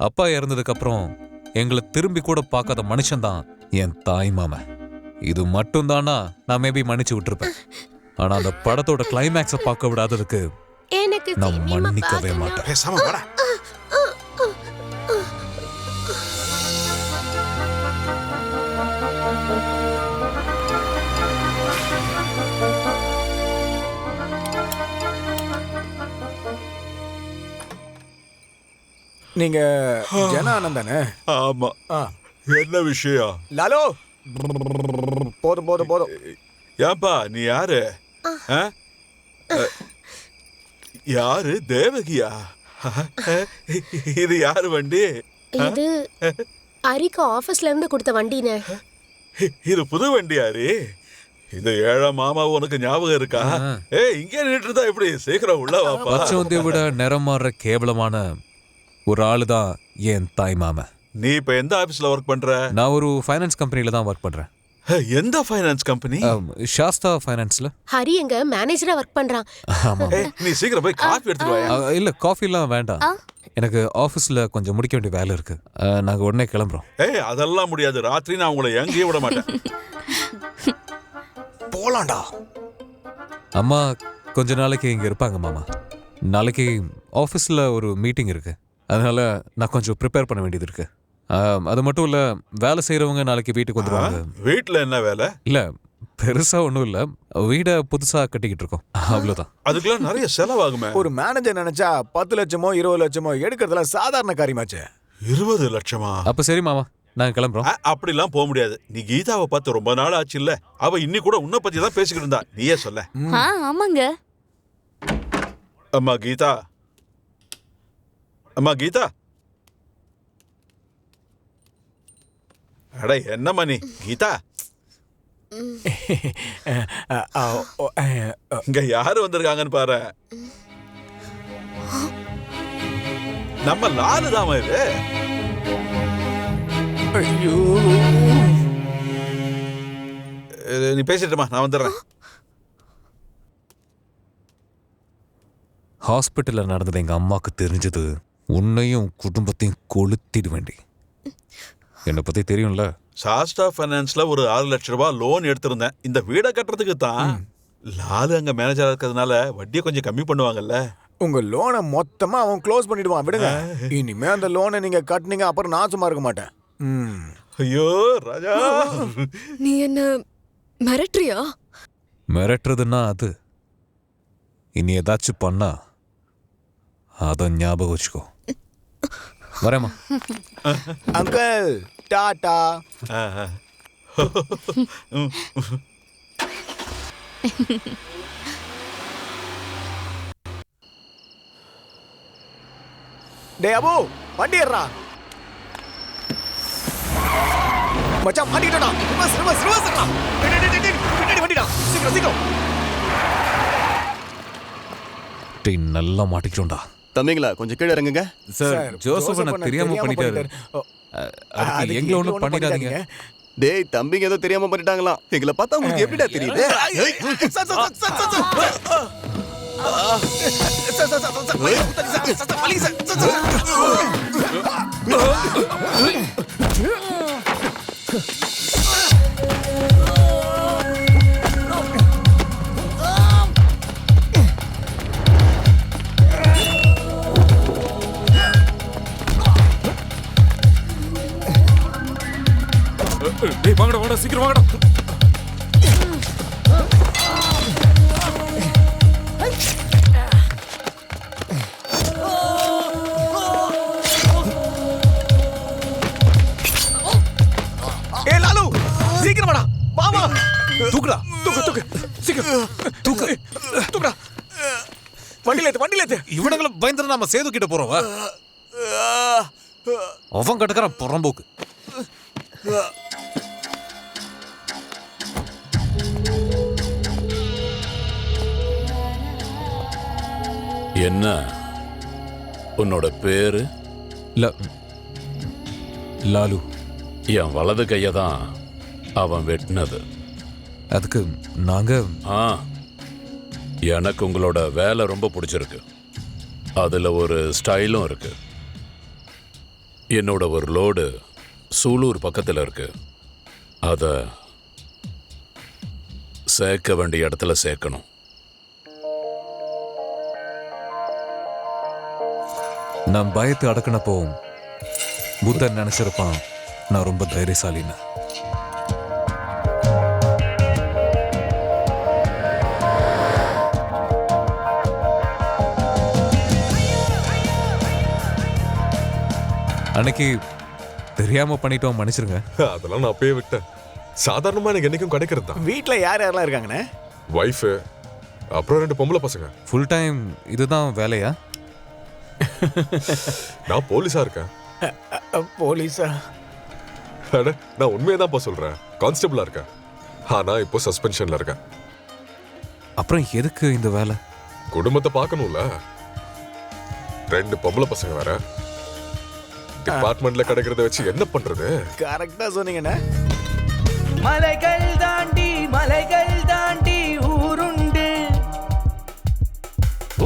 அப்பா இறந்ததுக்கு அப்புறம் எங்களை திரும்பி கூட பார்க்காத மனுஷன் தான் என் தாய் மாமன். இது மட்டும் தானா நான் மேபி மன்னிச்சு விட்டுருப்பேன். ஆனா அந்த படத்தோட கிளைமேக்ஸை பார்க்க விடாததுக்கு நான் மன்னிக்கவே மாட்டேன். நீங்க ஜன ஆனந்த் தானே? ஆமா. என்ன விஷயம்? லாலோ, போதும். ஏன்பா, நீ யாரு? யாரு? தேவகியா? இது யாரு வண்டி? இது அரிக்கு ஆபீஸ்ல இருந்து கொடுத்த வண்டினே. இது புது வண்டியாரி? இது ஏழை மாமா, உனக்கு ஞாபகம் இருக்கா? இங்கே நின்று இருந்தா எப்படி? சீக்கிரம் உள்ள வாப்பா. பச்சோந்தியை விட நிறம் மாறுற கேவலமான ஒரு ஆளு தான் என் தாய் மாமன். நீ இப்ப எந்த ஆபீஸ்ல ஒர்க் பண்ற? நான் ஒரு ஃபைனான்ஸ் கம்பெனில தான் ஒர்க் பண்றேன். எந்த ஃபைனான்ஸ் கம்பெனி? சாஸ்தா ஃபைனான்ஸ்ல. ஹரி எங்க மேனேஜரா ஒர்க் பண்றான். ஆமா. நீ சீக்கிரம் போய் காஃபி எடுத்துட்டு வா. இல்ல, காஃபி எல்லாம் வேண்டாம். எனக்கு ஆபீஸ்ல கொஞ்சம் முடிக்க வேண்டிய வேலை இருக்கு. நாங்க உடனே கிளம்புறோம். அதெல்லாம் முடியாது. ராத்திரி நான் உங்களை எங்கேயும் விட மாட்டேன். போலாம்டா. அம்மா கொஞ்ச நாளைக்கு இங்க இருப்பாங்க மாமா. நாளைக்கு ஆபீஸ்ல ஒரு மீட்டிங் இருக்கு. அதனால நான் கொஞ்சம் ப்ரிப்பேர் பண்ண வேண்டியது இருக்கு. அது மட்டும் இல்ல, வேலை செய்யறவங்க நாளைக்கு வீட்டுக்கு வந்துருவாங்க. வீட்டுல என்ன வேலை? இல்ல, பெருசா ஒண்ணும் இல்ல. வீட புதுசா கட்டிக்கிட்டு இருக்கோம், அவ்வளவுதான். அதுக்கெல்லாம் நிறைய செலவாகுமே. ஒரு மேனேஜர் நினைச்சா 10 லட்சமோ 20 லட்சமோ எடுக்கிறதுலாம் சாதாரண காரியமாச்சு. 20 லட்சமா? அப்ப சரி மாமா, நாங்க கிளம்புறோம். அப்படிலாம் போக முடியாது. நீ கீதாவை பார்த்து ரொம்ப நாள் ஆச்சு இல்ல? அவ இன்னி கூட உன்னை பத்தி தான் பேசிக்கிட்டு இருந்தா. நீயே சொல்ல. ஆமாங்க. அம்மா கீதா, அம்மா கீதா. அட என்னம்மா நீ? கீதா, இங்க யாரு வந்திருக்காங்கன்னு பாரு. நம்ம லாலு தாமா இது. ஐயோ, நீ பேசிட்டுமா, நான் வந்துடுறேன். ஹாஸ்பிட்டல்ல நடந்தது எங்க அம்மாக்கு தெரிஞ்சது உன்னையும் குடும்பத்தையும் கொளுத்திடு வேண்டி. என்னை பத்தி தெரியும்ல. சாஸ்டா ஃபைனான்ஸ்ல ஒரு 6 லட்சம் ரூபாய் லோன் எடுத்திருந்தேன் இந்த வீடை கட்டுறதுக்கு தான். லாலு அங்க மேனேஜரா இருக்கிறதுனால வட்டியை கொஞ்சம் கம்மி பண்ணுவாங்கல்ல. உங்க லோனை மொத்தமா அவன் க்ளோஸ் பண்ணிடுவான். விடுங்க. இனிமே அந்த லோனை நீங்க கட்டுனீங்க, அப்புறம் நான் சும்மா இருக்க மாட்டேன். ஐயோ ராஜா, நீ என்ன மிரட்டுறியா? மிரட்டுறதுன்னா அது. இனி ஏதாச்சும் பண்ணா அத ஞாபகம் வச்சுக்கோ. வரேம்மா. அங்கிள் டாடா. டே அபு, வண்டி ஏறா. மச்சான் மாட்டிட்டடா. ரிவர்ஸ்டா. பின்னாடி வண்டிடா. சீக்கிரம். டேய் நல்லா மாட்டிக்கிட்டோம்டா. தம்பிங்களா கொஞ்சம் கீழே இறங்குங்க. சார் ஜோசப் நான் தெரியாம பண்ணிட்டாரு. அதுக்கு எங்களை ஒன்றும் பண்ணிடாதீங்க. டேய் தம்பிங்க ஏதோ தெரியாம பண்ணிட்டாங்களாம். எங்களை பார்த்தா உங்களுக்கு எப்படிடா தெரியுது? டேய் வாங்கடா வாங்கடா சீக்கிரம் வாங்கடா. ஏய் லாலு சீக்கிரம் வாடா. மாமா தூக்குடா. தூக்கு சீக்கிரம் தூக்கு. தூக்குடா. வண்டியில ஏத்து. இவனுங்களை பயந்துட்டு நாம சேது கிட்ட போறோம். வா. அவன் கட்டுக்கிறான் புறம்போக்கு. என்ன உன்னோட பேரு? லாலு. என் வலது கையை தான் அவன் வெட்டினது. அதுக்கு நாங்க எனக்கு உங்களோட வேலை ரொம்ப பிடிச்சிருக்கு. அதுல ஒரு ஸ்டைலும் இருக்கு. என்னோட ஒரு லோடு சூலூர் பக்கத்தில் இருக்கு. அதை சேர்க்க வேண்டிய இடத்துல சேர்க்கணும். நான் பயத்தை அடக்கினப்போ புத்தன் நினைச்சிருப்பான் நான் ரொம்ப தைரியசாலின்னு. அன்னைக்கு தெரியாம பண்ணிட்டோம், மன்னிச்சிருங்க. அதெல்லாம் நான் அப்பயே விட்டேன். சாதாரணமா எனக்கு என்னைக்கும் கிடைக்கிறது தான். வீட்ல யாரெல்லாம் இருக்காங்கண்ணே? வைஃப், அப்புறம் 2 பொம்பளை பசங்க. ஃபுல் டைம் இதுதான் வேலையா? நான் போலீஸா இருக்கேன். போலீஸா? அட நான் உண்மையை தான் சொல்றேன். கான்ஸ்டபிளா இருக்கேன். ஆனா இப்போ சஸ்பென்ஷன்ல இருக்கேன். அப்புறம் எதுக்கு இந்த வேலை? குடும்பத்தை பார்க்கணும்ல. 2 பொம்பளை பசங்க வேற. டிபார்ட்மெண்ட்ல கிடைக்கிறத வச்சு என்ன பண்றது? கரெக்டா சொன்னீங்கண்ணே. மலைகள் தாண்டி ஊருண்டு.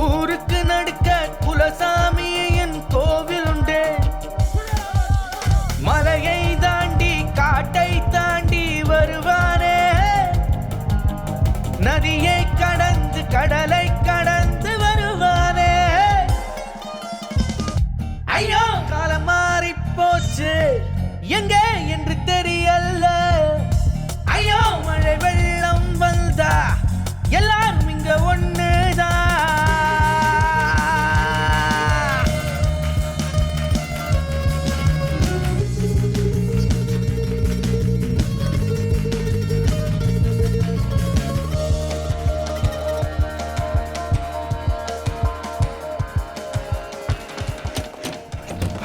ஊருக்கு நடுக்க குலசாமியின் கோவில் உண்டு. மலையை தாண்டி காட்டை தாண்டி வருவானே. நதியை கடந்து கடலை கடந்து வருவானே. ஐயோ காலம் மாறி போச்சு எங்கே என்று தெரியல. ஐயோ மழை வெள்ளம் வந்தா எல்லாரும் இங்க ஒண்ணுதான்.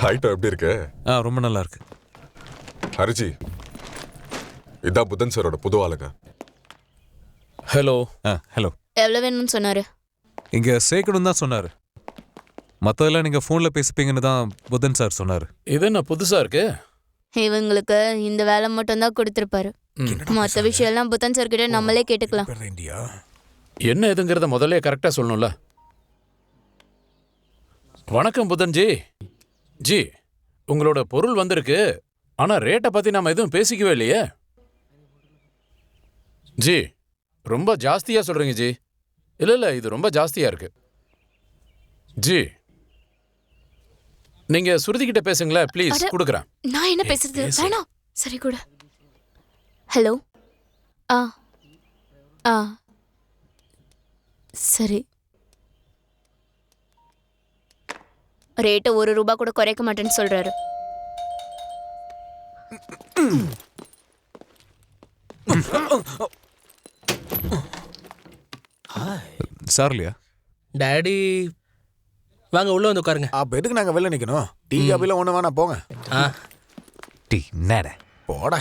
ஹைட் எப்படி இருக்கு? ரொம்ப நல்லா இருக்கு. ஹரிஜி, இதான் புதன் சாரோட புது ஆளுங்க. ஹலோ. ஹலோ. எவ்வளவு வேணும்னு சொன்னாரு? இங்க சேர்க்கணும் தான் சொன்னாரு. மற்றதெல்லாம் நீங்க ஃபோன்ல பேசிப்பீங்கன்னு தான் புதன் சார் சொன்னாரு. இது என்ன புதுசா இருக்கு? இவங்களுக்கு இந்த வேலை மட்டும் தான் கொடுத்திருப்பாரு. மற்ற விஷயம் எல்லாம் புத்தன் சார் கிட்ட நம்மளே கேட்டுக்கலாம். என்ன எதுங்கிறத முதல்ல கரெக்டா சொல்லணும்ல. வணக்கம் புதன்ஜி. ஜி, உங்களோட பொருள் வந்திருக்கு. ஆனா ரேட்டை பத்தி நாம எதுவும் பேசிக்கவே இல்லையே. ஜி, ரொம்ப ஜாஸ்தியா சொல்றீங்க ஜி. இல்ல இது ரொம்ப ஜாஸ்தியா இருக்கு. ஜி, நீங்க சுருதி கிட்ட பேசுங்களேன் ப்ளீஸ். கொடுக்குறேன். நான் என்ன பேசுறது? வேணாம். சரி கூட. ஹலோ. சரி. ரேட்டை ₹1 கூட குறைக்க மாட்டேன்னு சொல்றாரு. சார் இல்லையா? டாடி வாங்க உள்ள வந்து உட்காருங்க. அப்ப எதுக்கு நாங்க வெளில நிக்கணும்? டீ காபில ஒண்ணு வேணா போங்க. டீ நேட போடா.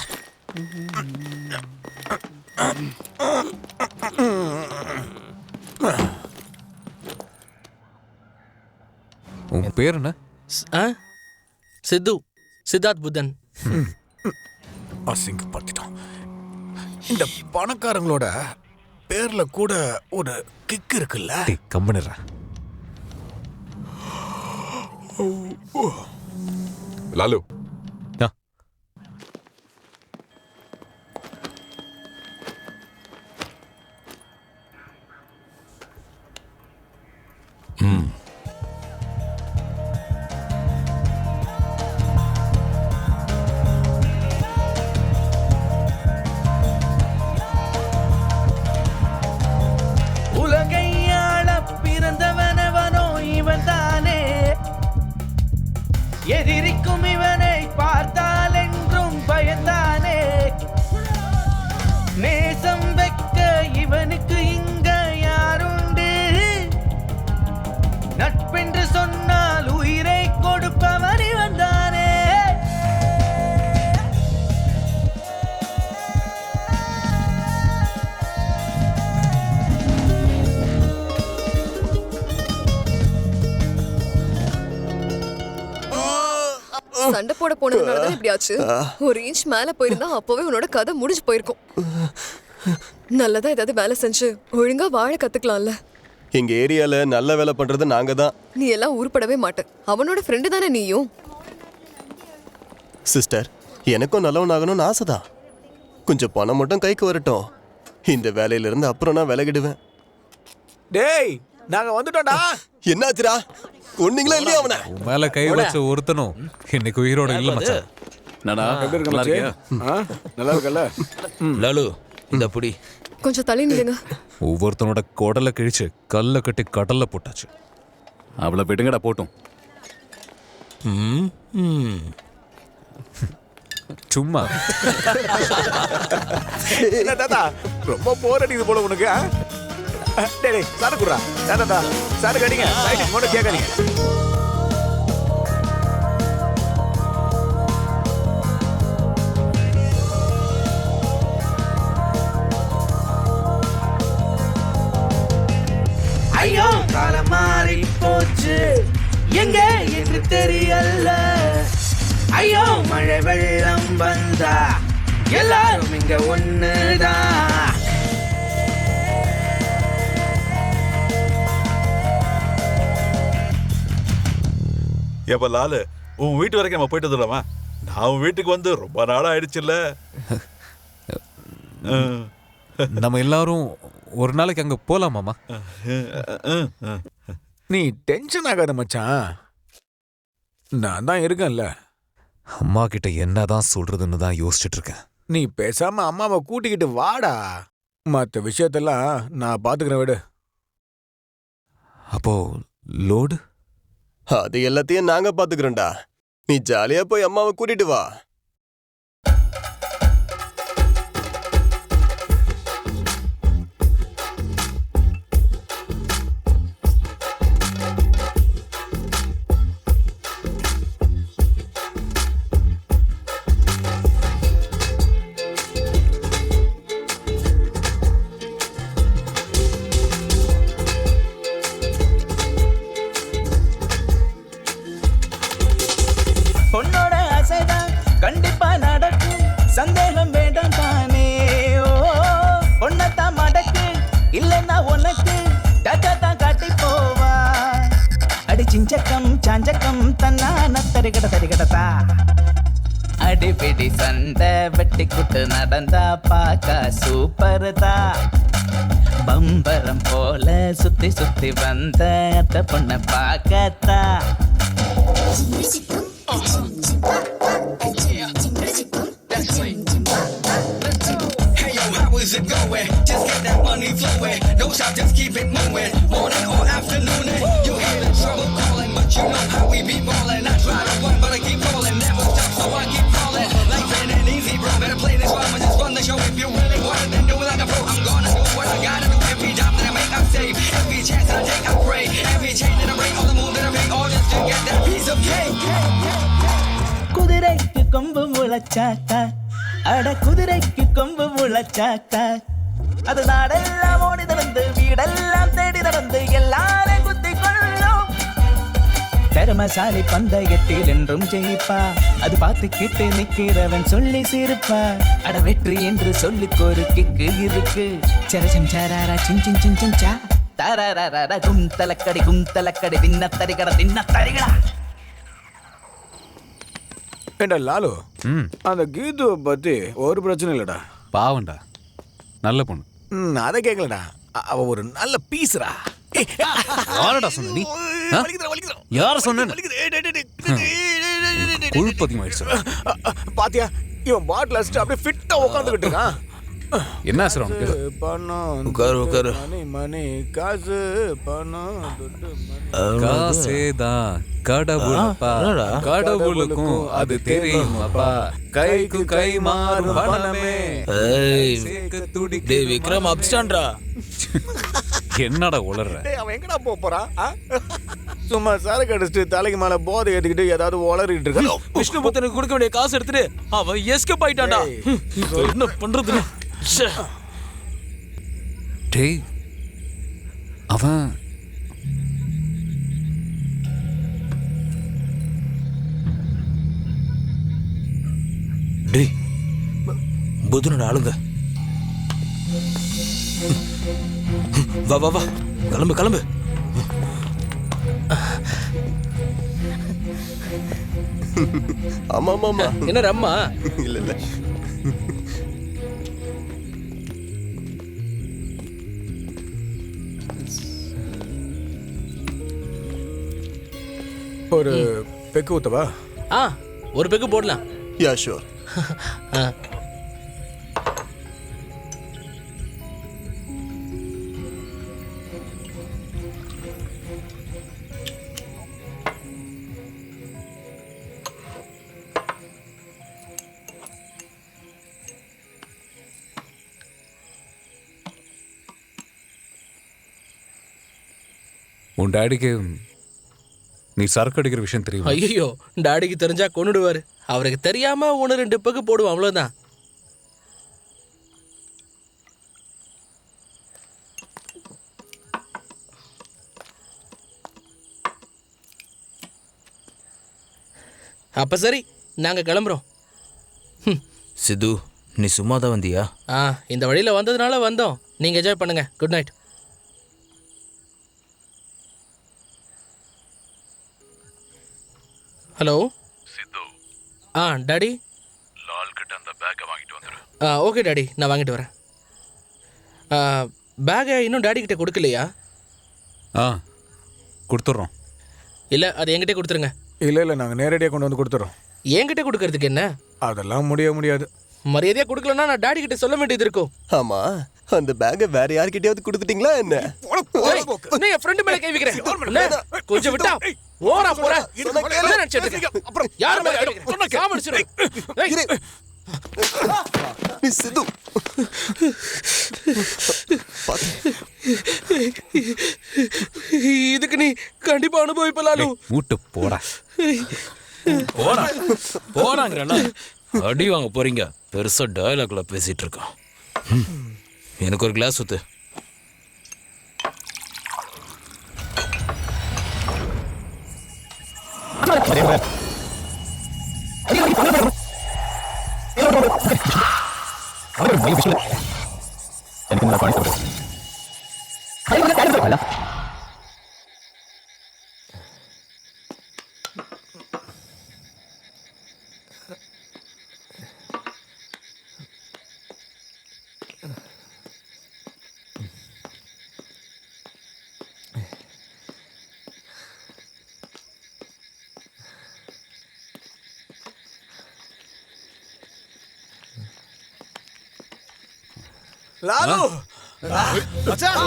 உன் பேர் என்ன? சித்து, சித்தார்த் புத்தன். அசிங்கப்படுத்திட்டோம். இந்த பணக்காரங்களோட பேர்ல கூட ஒரு கிக் இருக்குல்ல. கம்பெனிரா லாலு உலகையாள பிறந்தவனவனோ இவன் தானே, எதிரிக்கும் இவனை பார்த்தால் என்றும் பயந்தானே, நேசம் வைக்க இவனுக்கு இங்க யாருண்டு, நட்பென்று சொன்னால் உயிரை கொடுப்பவன் இவன் தானே. சண்டை போட போனதுனாலதான் இப்படி ஆச்சு. ஒரு இன்ச் மேல போயிருந்தா அப்பவே உன்னோட கதை முடிஞ்சு போயிருக்கும். நல்லதா ஏதாவது வேலை செஞ்சு ஒழுங்கா வாழ கத்துக்கலாம்ல. எங்க ஏரியால நல்ல வேலை பண்றது நாங்க தான். நீ எல்லாம் உருப்படவே மாட்ட. அவனோட ஃப்ரெண்டு தானே நீயும். சிஸ்டர், எனக்கும் நல்லவன் ஆகணும்னு ஆசைதான். கொஞ்சம் பணம் மட்டும் கைக்கு வரட்டும். இந்த வேலையில இருந்து அப்புறம் நான் விலகிடுவேன். டேய், நாங்க வந்துட்டோம்டா. என்னாச்சுடா? கொன்னீங்களா இல்லையா அவனை? உன் மேல கை வச்ச ஒருத்தனும் இன்னைக்கு உயிரோட இல்ல மச்சான். நானா எப்படி இருக்க நல்லா மச்சி? இருக்கியா? நல்லா இருக்கல. லாலு இந்த புடி. கொஞ்சம் தள்ளி நில்லுங்க. ஒவ்வொருத்தனோட குடலை கிழிச்சு கல்ல கட்டி கடல்ல போட்டாச்சு. அவளை விடுங்கடா போட்டும். சும்மா என்ன தாத்தா, ரொம்ப போர் அடிக்குது போல உனக்கு. டேய் சாரு குடுறா. தாத்தா சாரு கடிங்க. சைடு மோட கேட்காதீங்க. ஐயோ காலம் மாறி போச்சு, எங்க என்று தெரியல. ஐயோ மழை வெள்ளம் வந்தா எல்லாரும் இங்க ஒண்ணுதான். ஏப்பா லாலு, உன் வீட்டு வரைக்கும் நம்ம போயிட்டு வந்துடலாமா? நான் உன் வீட்டுக்கு வந்து ரொம்ப நாள் ஆயிடுச்சுல்ல. நம்ம எல்லாரும் ஒரு நாளைக்கு அங்க போலாமாமா? நீ டென்ஷன் ஆகாத மச்சான், நான் தான் இருக்கேன்ல. அம்மா கிட்ட என்னதான் சொல்றதுன்னு தான் யோசிச்சுட்டு இருக்கேன். நீ பேசாம அம்மாவை கூட்டிக்கிட்டு வாடா. மற்ற விஷயத்தெல்லாம் நான் பாத்துக்கிறேன். விடு. அப்போ லோடு அது எல்லாத்தையும் நாங்க பாத்துக்கிறோம்டா. நீ ஜாலியா போய் அம்மாவை கூட்டிட்டு வா. பொண்ணோட ஆசைதான் கண்டிப்பா நடக்கும், சந்தேகம் வேண்டாம் தானே. ஓ பொண்ணத்தான் மடக்கு, இல்லைன்னா உனக்கு டாட்டா தான் காட்டி போவா. அடி சிஞ்சக்கம் சாஞ்சக்கம் தன்னா நத்தரிகட தரிகடதா. அடிபிடி சண்டை வெட்டி குட்டு நடந்தா பாக்கா சூப்பர் தான். பம்பரம் போல சுத்தி சுத்தி வந்த அந்த பொண்ண பாக்கத்தா. Hey yo, how is it going? Just get that money flowing. No stop, just keep it moving. Morning or afternoon, you hear the trouble calling, but you know how we be ballin'. I try to run, but I keep falling. Never stop, so I keep falling. Life ain't easy, bro. Better play this one, just run the show. If you really want it, then do it like a pro. I'm gonna do what I gotta do. Every job that I make, I'm safe. Every chance that I take, I pray. Every chain that I break, all the moves that I make, all just to get that piece of cake. குதிரைக்கு கொம்பு முளைச்சாக்கா, அட குதிரைக்கு கொம்பு முளைச்சாக்கா. அது நாடெல்லாம் ஓடி நடந்து வீடெல்லாம் தேடி நடந்து எல்லாரையும் குத்தி கொள்ளும். திறமசாலி பந்தயத்தில் என்றும் ஜெயிப்பா. அது பார்த்து கிட்டு நிக்கிறவன் சொல்லி சிரிப்பா. அட வெற்றி என்று சொல்லிக் ஒரு கிக்கு இருக்கு. சரசம் சராரா சின் சின் சின் சின் சா தரரரர கும் தலக்கடி தின்ன தரிகட தின்ன தரிகடா. ஏண்டா லாலு, அந்த கீதுவை பத்தி ஒரு பிரச்சனை இல்லடா. பாவண்டா, நல்ல பொண்ணு. அதை கேட்கலடா, அவ ஒரு நல்ல பீஸ்ரா. யாரடா சொன்ன நீ? யார சொன்ன? கொழுப்பதிகமாயிடுச்சு. பாத்தியா, இவன் பாட்டில் அடிச்சுட்டு அப்படியே ஃபிட்டா உட்காந்துக்கிட்டு இருக்கான். என்ன சார் உனக்கு? பணம் உட்காரு உட்காரு. மணி காசு பணம் காசேதான் கடவுளப்பா, கடவுளுக்கும் அது தெரியுமாப்பா. கைக்கு கை மாறும் பணமே. டேய் விக்ரம் அப்ஸ்டான்டா. என்னடா உளற? அவன் எங்கடா போறான்? சும்மா சரக்கு அடிச்சுட்டு தலைக்கு மேல போதை ஏத்திக்கிட்டு ஏதாவது உளறிட்டு இருக்கான். விஷ்ணுபுத்தனுக்கு கொடுக்க வேண்டிய காசு எடுத்துட்டு அவன் எஸ்கேப் ஆயிட்டான்டா. என்ன பண்றது? டேய் அவன் டேய் புதுனோட ஆளுங்க. வா வா வா, கிளம்பு கிளம்பு. ஆமா ஆமா. என்ன ரம்மா? இல்ல இல்ல. ஒரு பெக்கு ஊத்தவா? ஒரு பெக்கு போடலாம். Yeah sure. உன் டாடிக்கு நீ சரக்கு அடிக்கிற விஷயம் தெரியும்? ஐயோ, டாடிக்கு தெரிஞ்சா கொன்னுடுவாரு. அவருக்கு தெரியாம 1-2 பெக்கு போடுவோம், அவ்வளவுதான். அப்ப சரி, நாங்க கிளம்புறோம். சித்து, நீ சும்மா தான் வந்தியா? இந்த வழியில வந்ததுனால வந்தோம். நீங்க என்ஜாய் பண்ணுங்க. Good night. ஹலோ சித்து. டாடி, லால் கிட்ட அந்த பேக்கை வாங்கிட்டு வந்துரு. ஓகே டாடி, நான் வாங்கிட்டு வரேன். பேக்கை இன்னும் டாடி கிட்ட கொடுக்கலையா? கொடுத்துட்றோம். இல்லை, அது என்கிட்ட கொடுத்துருங்க. இல்லை நாங்கள் நேரடியாக கொண்டு வந்து கொடுத்துறோம். என்கிட்ட கொடுக்கறதுக்கு என்ன? அதெல்லாம் முடியாது. மரியாதையாக கொடுக்கலன்னா நான் டாடி கிட்ட சொல்ல வேண்டியது இருக்கும். ஆமா, அந்த பேக்கை வேற யார்கிட்டயாவது கொடுத்துட்டீங்களா என்ன? நீ என் ஃப்ரெண்ட் மேல கை வைக்கிறேன். கொஞ்சம் விட்டா ஓரா போற. என்ன நினைச்சிட்டு இருக்க? அப்புறம் யார மேல சொன்ன காமடிச்சிரு. நீ சித்து. இதுக்கு நீ கண்டிப்பா அனுபவிப்பலாலு. மூட்டு போடா. போறாங்கறல அடி வாங்க போறீங்க. பெருசா டயலாக்ல பேசிட்டு இருக்கான். எனக்கு ஒரு கிளாஸ் ஊத்து. லாலு மச்சான்,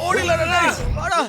ஓடில வாடா.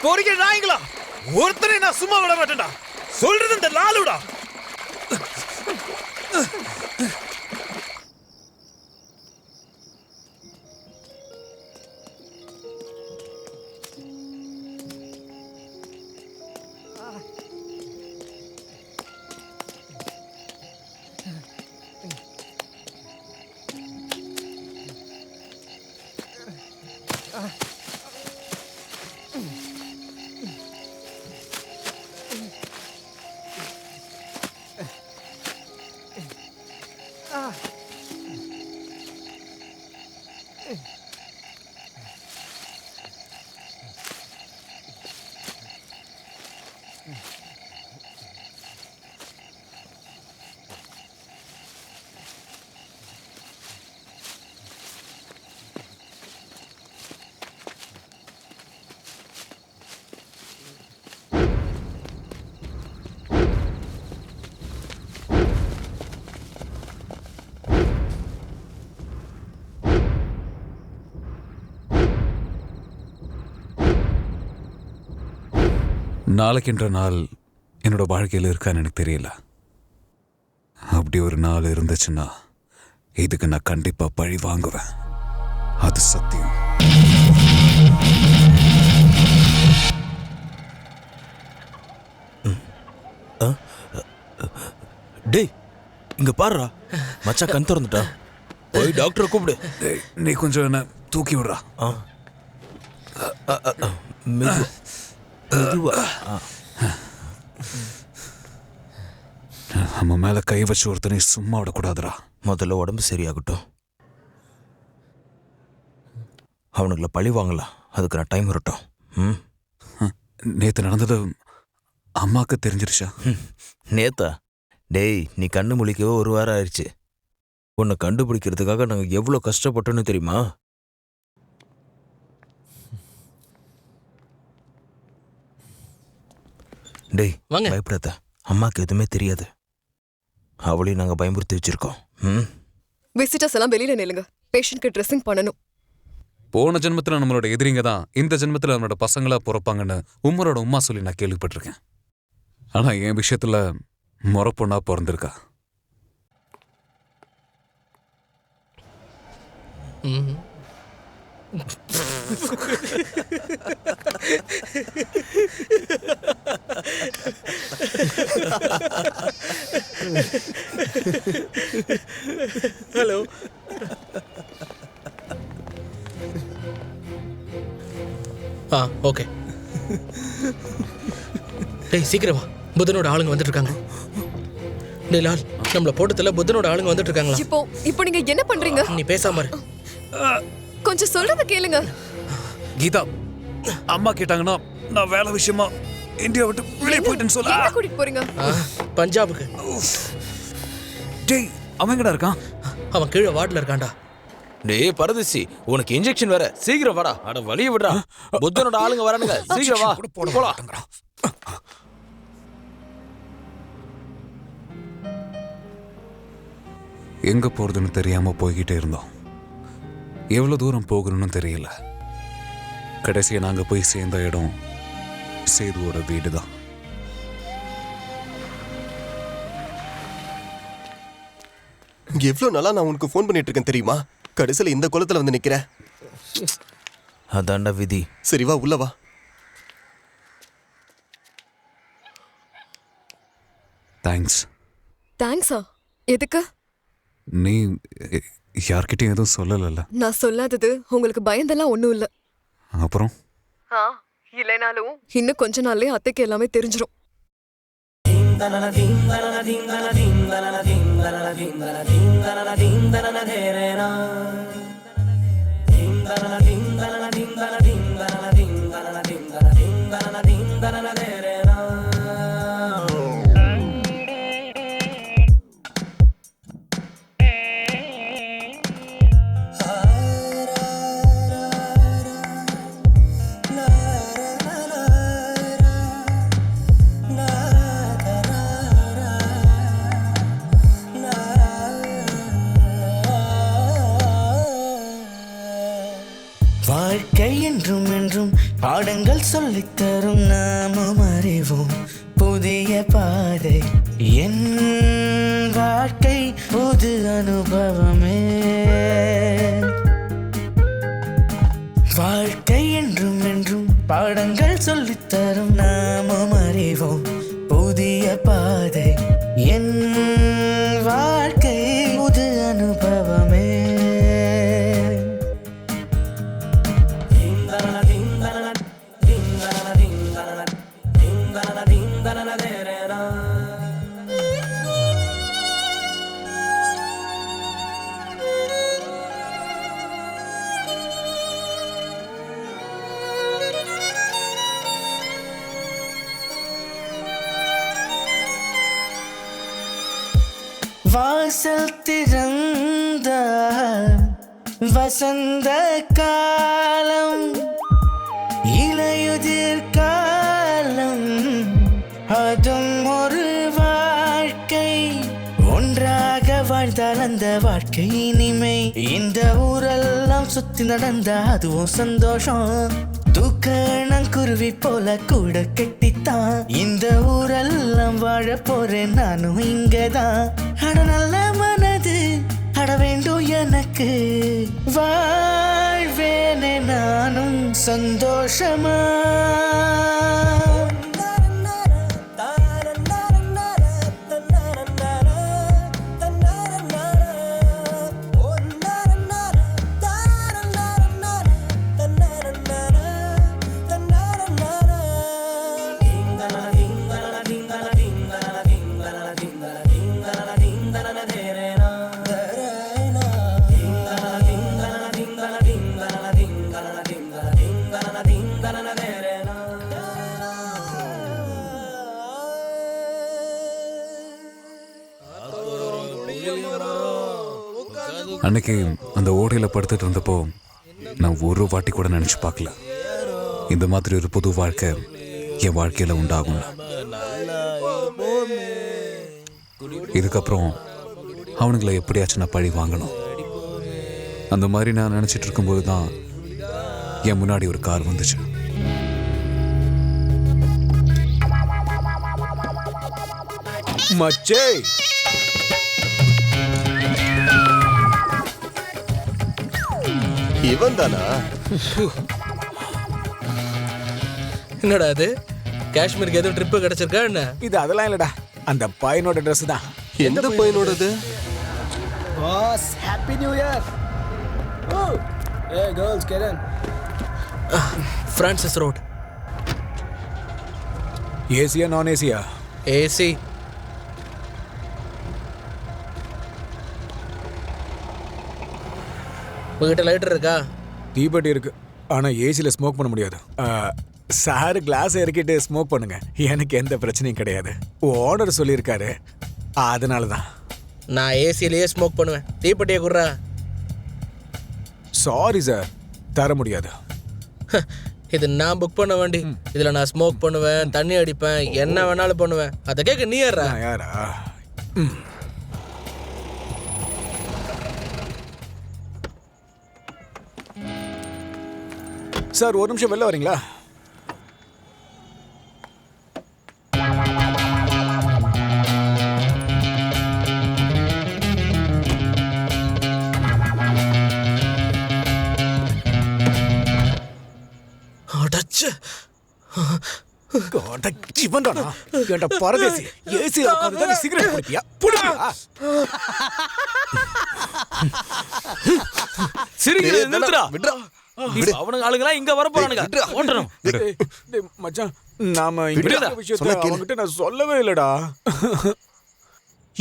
பொறிக்க நாய்ங்களா, ஒருத்தரை நான் சும்மா விட மாட்டேன்டா. சொல்றது இந்த லாலுடா. நாளைக்குன்ற நாள் என்னோட வாழ்க்கையில் இருக்கான்னு எனக்கு தெரியல. அப்படி ஒரு நாள் இருந்துச்சுன்னா இதுக்கு நான் கண்டிப்பா பழி வாங்குவேன். அது சத்தியம். டேய், இங்க பாருடா, மச்சா கண் திறந்துட்டா. போய் டாக்டரை கூப்பிடு. நீ கொஞ்சம் என்ன தூக்கி விடுறா. நம்ம மேல கை வச்சு ஒருத்தனை சும்மா விடக்கூடாதுடா. முதல்ல உடம்பு சரியாகட்டும், அவனுக்குள்ள பழி வாங்கலாம். அதுக்கு நான் டைம் வரட்டும். நேத்து நடந்தது அம்மாக்கு தெரிஞ்சிருச்சா? நேத்தா? டேய், நீ கண்ணு முழிக்கவே 1 வாரம் ஆயிடுச்சு. உன்னை கண்டுபிடிக்கிறதுக்காக நாங்கள் எவ்வளோ கஷ்டப்பட்டோன்னு தெரியுமா? டேய் பயப்படாத, அம்மாக்கு எதுவுமே தெரியாது. அவளையும் நாங்கள் பயமுறுத்தி வச்சிருக்கோம். விசிட்டர்ஸ் எல்லாம் வெளியில நில்லுங்க. பேஷண்ட்க்கு ட்ரெஸ்ஸிங் பண்ணணும். போன ஜென்மத்தில் நம்மளோட எதிரிங்க தான் இந்த ஜென்மத்தில் நம்மளோட பசங்களா பிறப்பாங்கன்னு உம்மரோட உம்மா சொல்லி நான் கேள்விப்பட்டிருக்கேன். ஆனால் என் விஷயத்தில் முறை பொண்ணா பிறந்திருக்கா. ஹலோ. ஓகே. டேய் சீக்கிரமா, புதனோட ஆளுங்க வந்துட்டு இருக்காங்க. டேய் லால், நம்மள போட்டதுல புதனோட ஆளுங்க வந்துட்டு இருக்காங்களா? இப்போ நீங்க என்ன பண்றீங்க? நீ பேசாம இரு. கொஞ்சம் சொல்றத கேளுங்க. கீதா, அம்மா கேட்டாங்கன்னா நான் வேலை விஷயமா இந்தியா விட்டு வெளியே போயிட்டேன்னு சொல்ல. எங்க கூட்டிட்டு போறீங்க? பஞ்சாபுக்கு. டேய், அவன் எங்கடா இருக்கான்? அவன் கீழே வார்டில் இருக்கான்டா. டேய் பரதேசி, உனக்கு இன்ஜெக்ஷன் வேற. சீக்கிரம் வாடா. அட வலிய விடுறா. புத்தனோட ஆளுங்க வரானுங்க. சீக்கிரம் வா. போலாம். எங்க போறதுன்னு தெரியாம போய்கிட்டே இருந்தோம். எவ்வளவு தூரம் போகணும்னு தெரியல. கடைசியாக நாங்கள் போய் சேர்ந்த இடம் சேதுவோட வீடு தான். எவ்வளவு நாளா நான் உனக்கு ஃபோன் பண்ணிட்டு இருக்கேன் தெரியுமா? கடைசியில இந்த குளத்துல வந்து நிக்கிறேன். அதாண்டா விதி. சரி வா, உள்ள வா. தேங்க்ஸ். தேங்க்ஸா? எதுக்கு? நீ யார்கிட்டயும் எதுவும் சொல்லலைல்ல? நான் சொல்லாதது உங்களுக்கு பயந்தெல்லாம் ஒன்றும் இல்லை. அப்புறம் இல்லைனாலும் இன்னும் கொஞ்ச நாள்லயே அத்தைக்கு எல்லாமே தெரிஞ்சிடும். வாழ்க்கை என்றும் என்றும் பாடங்கள் சொல்லித்தரும், நாமும் அறிவோம் புதிய பாதை. என் வாழ்க்கை புது அனுபவமே. வாழ்க்கை என்றும் என்றும் பாடங்கள் சொல்லித்தரும், நாமும் அறிவோம் புதிய பாதை. என் வாழ்க்கை புது அனுபவமே. வாசல் திறந்த வசந்த காலம், இலையுதிர் காலம், அதுவும் ஒரு வாழ்க்கை. ஒன்றாக வாழ்ந்தால் அந்த வாழ்க்கை இனிமை. இந்த ஊரெல்லாம் சுத்தி நடந்தா அதுவும் சந்தோஷம். தூக்கணங்குருவி போல கூட கெட்டித்தான் இந்த ஊரெல்லாம் வாழ போறேன் நானும் இங்கதான். அட நல்ல மனது அட வேண்டும் எனக்கு, வாழ்வேனே நானும் சந்தோஷமா. அன்னைக்கு அந்த ஓடையில் படுத்துட்டு இருந்தப்போ நான் ஒரு வாட்டி கூட நினச்சி பார்க்கல இந்த மாதிரி ஒரு புது வாழ்க்கை என் வாழ்க்கையில் உண்டாகும். இதுக்கப்புறம் அவனுங்களை எப்படியாச்சும் நான் பழி வாங்கணும். அந்த மாதிரி நான் நினச்சிட்டு இருக்கும்போது தான் என் முன்னாடி ஒரு கார் வந்துச்சு. மச்சே, இவன் தானா? என்னடா அது, காஷ்மீருக்கு எதுவும் ட்ரிப்பு கிடைச்சிருக்கா என்ன? இது அதெல்லாம் இல்லடா, அந்த பையனோட ட்ரெஸ் தான். எந்த பையனோடது? Boss, happy new year. Oh hey girls get in. Francis road. ஏசியா நான் ஏசியா? ஏசி. உங்ககிட்ட லைட்டர் இருக்கா? தீபெட்டி இருக்கு, ஆனா ஏசில ஸ்மோக் பண்ண முடியாது. சார் கிளாஸ் இறக்கிட்டு ஸ்மோக் பண்ணுங்க, எனக்கு எந்த பிரச்சனையும் கிடையாது. ஓனர் சொல்லியிருக்காரு, அதனால தான். நான் ஏசிலேயே ஸ்மோக் பண்ணுவேன். தீப்பெட்டியை குடுறா. சாரி சார், தர முடியாது. இது நான் புக் பண்ண வண்டி. இதுல நான் ஸ்மோக் பண்ணுவேன், தண்ணி அடிப்பேன், என்ன வேணாலும் பண்ணுவேன். அதை கேட்க நீ யாரா? யாரா? சார் ஒரு நிமிஷம் வெளில வரீங்களா? அடச்சே இவன்தானா? ஏன்டா பரதேசி, ஏசில உட்கார்ந்து தான் சிகரெட் குடிப்பியா? புடிப்பியா? சிரிக்கிறது நிறுத்துடா. அவனுங்க ஆளுங்களா இங்க வர போறானுங்க. ஓட்டணும். டேய் மச்சான், நாம இங்க நடந்த விஷயத்தை அவன்கிட்ட நான் சொல்லவே இல்லடா.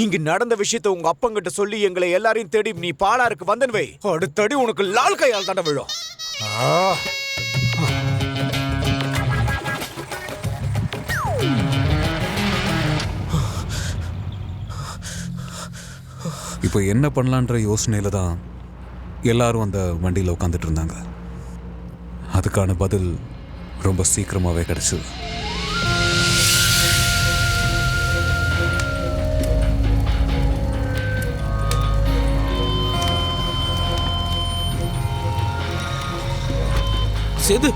இங்க நடந்த விஷயத்தை உங்க அப்பங்கிட்ட சொல்லி எங்களை எல்லாரையும் தேடி நீ பாலாருக்கு வந்தன் வை, அடுத்தடி உனக்கு லால் கையால் தாண்ட விழும். இப்போ என்ன பண்ணலான்ற யோசனையில தான் எல்லாரும் அந்த வண்டியில் உட்காந்துட்டு இருந்தாங்க. அதுக்கான பதில் ரொம்ப சீக்கிரமாகவே கிடைச்சது. சேது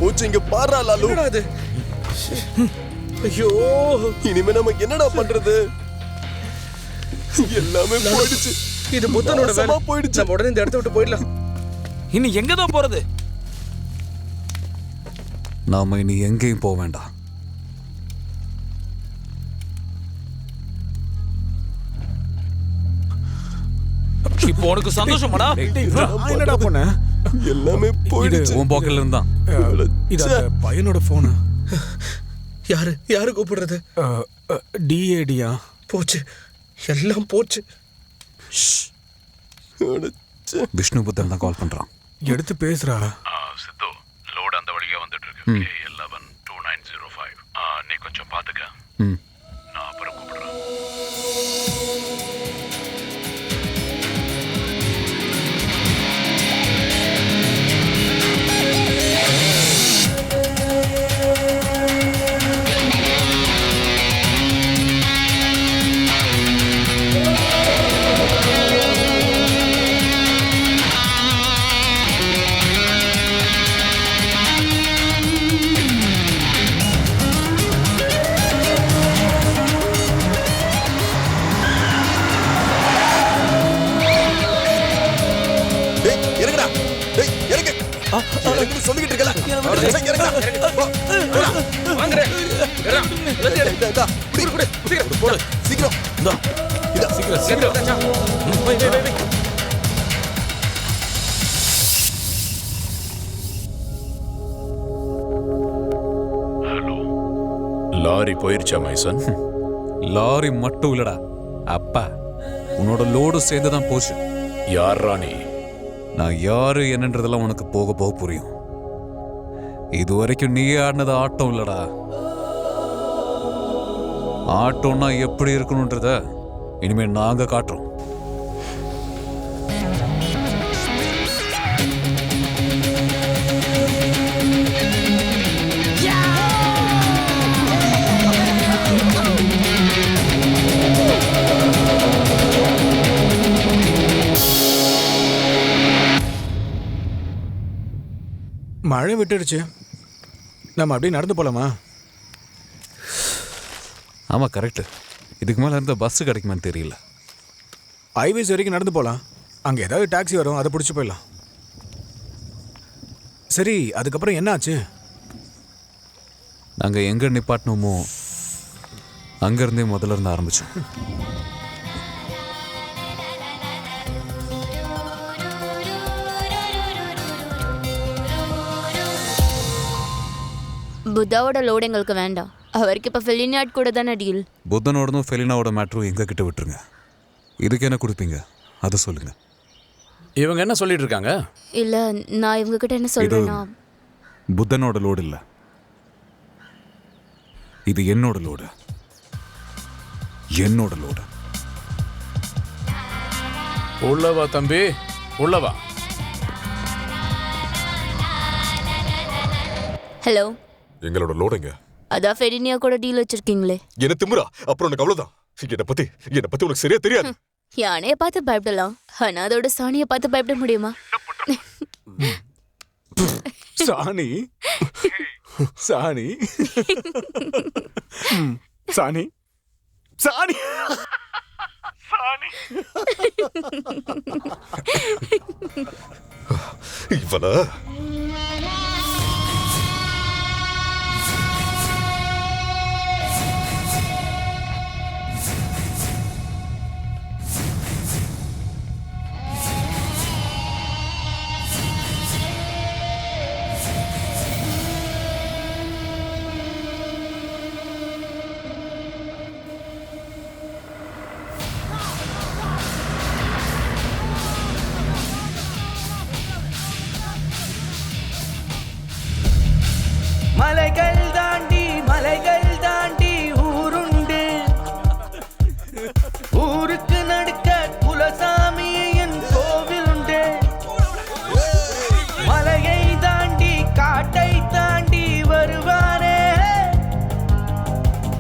போச்சு. இங்க பாரா லாலு. ஐயோ, இனிமே நம்ம என்னடா பண்றது? எல்லாமே போயிடுச்சு. இது புத்தனோட வேலை போயிடுச்சு. நம்ம உடனே இந்த இடத்த விட்டு போயிடலாம். இனி எங்க தான் போறது? நாம இனி எங்கேயும் போக வேண்டாம். இப்போ உனக்கு சந்தோஷமாடா? என்னடா பண்ண? எல்லாமே போயிடுச்சு. உன் பாக்கெட்ல இருந்தா இது அந்த பையனோட போன். யாரு கூப்பிடுறது? டிஏடியா? போச்சு, எல்லாம் போச்சு. விஷ்ணு புத்தன் தான் கால் பண்றான். எடுத்து பேசுறா. சித்து, லோட் அந்த வழியா வந்துட்டு இருக்கு. 112905. நீ கொஞ்சம் பாத்துக்க. நான் அப்புறம் கூப்பிடுறேன். சொல்லிக்கிட்டு இருக்கல. லாரி போயிருச்சா மைசன்? லாரி மட்டும் இல்லடா அப்பா, உன்னோட லோடு சேர்ந்து தான் போச்சு. யார் ராணி? நான் யாரு என்னன்றதெல்லாம் உனக்கு போக போக புரியும். இது வரைக்கும் நீ ஆடினது ஆட்டம் இல்லடா. ஆட்டம்னா எப்படி இருக்கணும்ன்றத இனிமே நாங்க காட்டுறோம். மழை விட்டுடுச்சு, நம்ம அப்படியே நடந்து போலாமா? ஆமா கரெக்ட். இதுக்கு மேல இருந்த பஸ் கிடைக்குமான்னு தெரியல. ஹைவேஸ் வரைக்கும் நடந்து போலாம். அங்க ஏதாவது டாக்ஸி வரும், அதை பிடிச்சி போயிடலாம். சரி, அதுக்கப்புறம் என்ன ஆச்சு? நாங்க எங்க நிப்பாட்டினோமோ அங்கிருந்தே முதல்ல இருந்து ஆரம்பிச்சோம். புத்தாவோட லோடு எங்களுக்கு வேண்டாம். அவருக்கு இப்போ ஃபெலினியாட் கூட தானே டீல். புத்தனோடதும் ஃபெலினாவோட மேட்ரும் எங்க கிட்ட விட்டுருங்க. இதுக்கு என்ன கொடுப்பீங்க அதை சொல்லுங்க. இவங்க என்ன சொல்லிட்டு இருக்காங்க? இல்ல, நான் இவங்க கிட்ட என்ன சொல்றேன்னா, புத்தனோட லோடு இல்ல, இது என்னோட லோடு. என்னோட லோடு. உள்ளவா தம்பி, உள்ளவா. ஹலோ, எங்களோட லோடுங்க. அதான் ஃபெலினியா கூட டீல் வச்சிருக்கீங்களே. என்ன திமுறா? அப்புறம் உனக்கு அவ்வளவுதான். என்னை பத்தி உனக்கு சரியா தெரியாது. யானைய பார்த்து பயப்படலாம், ஆனா அதோட சாணிய பார்த்து பயப்பட முடியுமா? சாணி சாணி சாணி சாணி சாணி இவனா மலைகள் தாண்டி ஊருண்டு, ஊருக்கு நடுக்க குலசாமியின் கோவில் உண்டு. மலையை தாண்டி காட்டை தாண்டி வருவானே,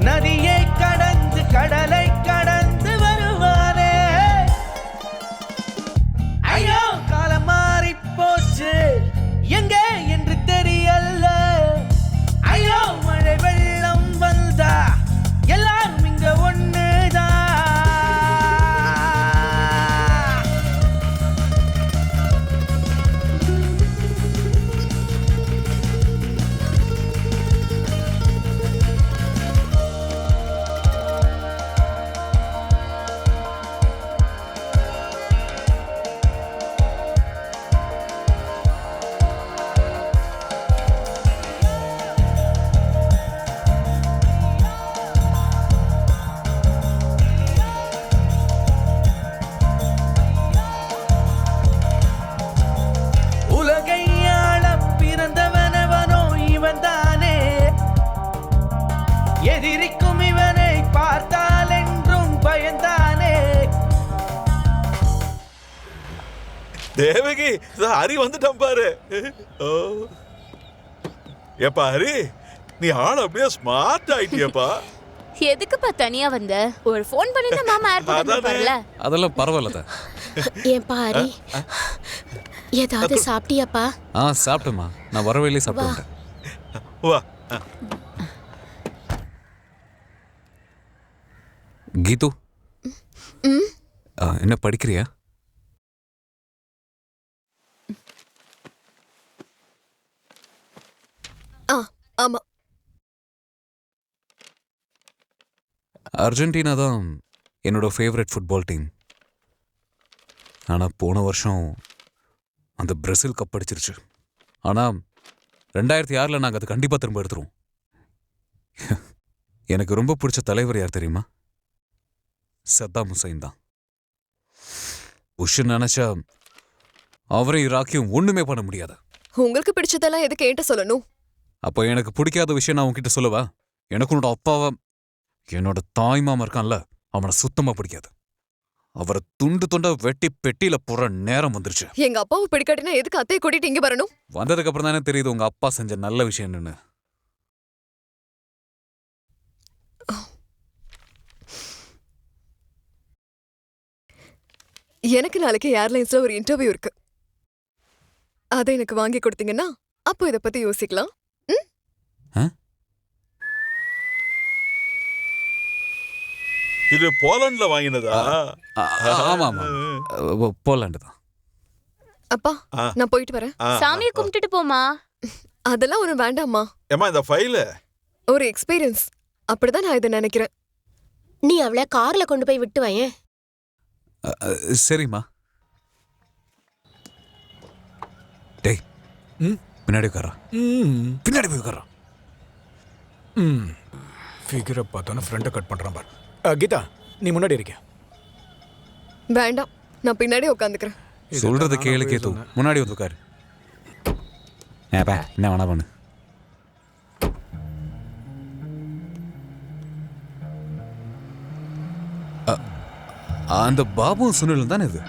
நதியை கடந்து கடலை கடந்து வருவானே. ஐயோ காலம் மாறி போச்சு, எங்கே என்று தெரியல. ஐயோ மழை வெள்ளம் வந்தா எல்லாரும் இங்க ஒண்ணுதான். உலகை ஆள பிறந்தவனவனோ இவன் தானே, எதிரிக்கும் இவனை பார்த்தால் என்றும் பயந்தானே. தேவகி ஹரி வந்துட்டான் பாரு. ஓ ஏப்பா ஹரி, நீ ஆள் அப்படியே ஸ்மார்ட் ஆயிட்டியப்பா. எதுக்குப்பா தனியா வந்த? ஒரு ஃபோன் பண்ணினா மாமா ஏர்போர்ட் வரல. அதெல்லாம் பரவாயில்ல. ஏன் பாரி ஏதாவது சாப்பிட்டியாப்பா? சாப்பிட்டேம்மா, நான் வர வழியிலே சாப்பிட்டு. வா கீது, என்ன படிக்கிறியா? ஆமா. அர்ஜென்டினா தான் என்னோட ஃபேவரட் ஃபுட்பால் டீம். ஆனால் போன வருஷம் அந்த பிரேசில் கப் அடிச்சிருச்சு. ஆனால் 2006 நாங்கள் அதை கண்டிப்பாக திரும்ப எடுத்துருவோம். எனக்கு ரொம்ப பிடிச்ச தலைவர் யார் தெரியுமா? சத்தாம் ஹுசைன் தான். புஷ் நினைச்சா அவரையும் ஈராக்கையும் ஒண்ணுமே பண்ண முடியாது. உங்களுக்கு பிடிச்சதெல்லாம் எதுக்கு என்கிட்ட சொல்லணும்? அப்போ எனக்கு பிடிக்காத விஷயம் நான் உன்கிட்ட சொல்லவா? எனக்கு உன்னோட அப்பாவை, என்னோட தாய்மாமா இருக்கான்ல, அவனை சுத்தமா பிடிக்காது. அவரை துண்டு துண்டா வெட்டி பெட்டியில போற நேரம் வந்துருச்சு. எங்க அப்பாவை பிடிக்காட்டினா எதுக்கு அத்தையை கூட்டிட்டு இங்க வரணும்? வந்ததுக்கு அப்புறம் தானே தெரியுது உங்க அப்பா செஞ்ச நல்ல விஷயம் என்னன்னு. எனக்கு நாளைக்கு ஏர்லைன்ஸ்ல ஒரு இன்டர்வியூ இருக்கு. அதை எனக்கு வாங்கி கொடுத்தீங்கன்னா அப்போ இதை பத்தி யோசிக்கலாம். இது போலண்ட்ல வாங்கினதா? ஆமா ஆமா, போலண்ட் தான். அப்பா நான் போயிட்டு வரேன். சாமியை கும்பிட்டுட்டு போமா. அதெல்லாம் ஒரு வேண்டாம்மா. ஏமா இந்த ஃபைல் ஒரு எக்ஸ்பீரியன்ஸ், அப்படிதான் நான் இதை நினைக்கிறேன். நீ அவளை கார்ல கொண்டு போய் விட்டு வையேன். சரிம்மா. டேய், பின்னாடி உட்காரா. பின்னாடி போய் உட்காரா. ஃபிகரை பார்த்தோன்னா ஃப்ரெண்டை கட் பண்ணுறான் பார். கீதா, நீ முன்னாடி இருக்க. வேண்டாம், நான் பின்னாடி உட்காந்துக்கிறேன். சொல்றது கேளு கேத்து, முன்னாடி வந்து உட்காரு. என்ன வேணா பண்ணு. அந்த பாபு சுனில் தானே இது?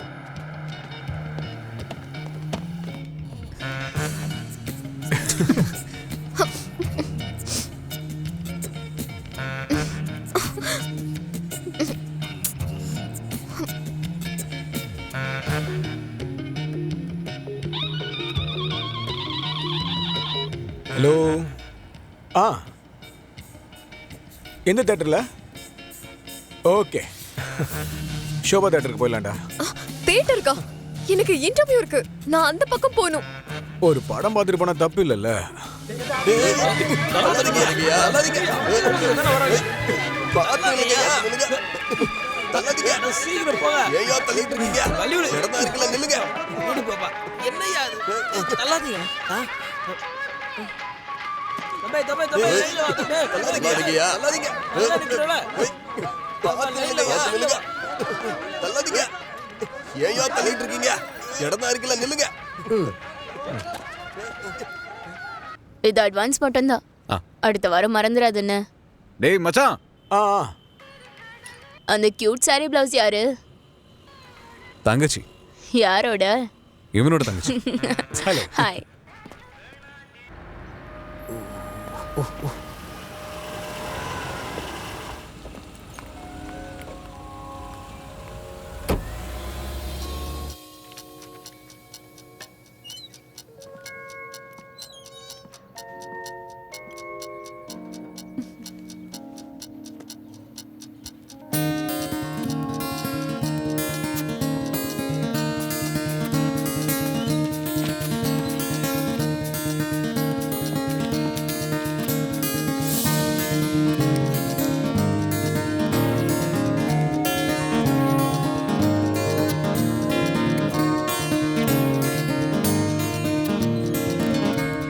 ஹலோ. ஆ, எந்த தேட்டரில்? ஓகே, ஷோபா தேட்டருக்கு போயிடலாம்டா. தியேட்டருக்கா? எனக்கு இன்டர்வியூ இருக்கு, நான் அந்த பக்கம் போகணும். ஒரு படம் பார்த்துட்டு போனா தப்பு இல்லைல்ல? சீக்கிரம் போங்க. ஏயா தள்ளிட்டு இருக்கீங்க? இடமா இருக்குல்ல, நில்லுங்க. என்னையா இது? தள்ளாதீங்க. தம்பி தம்பி தம்பி தள்ளாதீங்கயா, தள்ளாதீங்க. தள்ளாதீங்க. ஏயா தள்ளிட்டு இருக்கீங்க? இடமா இருக்குல்ல, நில்லுங்க. இது அட்வான்ஸ் மட்டும்தான். அடுத்த வாரம் மறந்துடாதுன்னு. டேய் மச்சான். அந்த கியூட் சாரி பிளவுஸ் யாரு? தங்கச்சி. யாரோட? இவனோட தங்கச்சி. ஹாய்.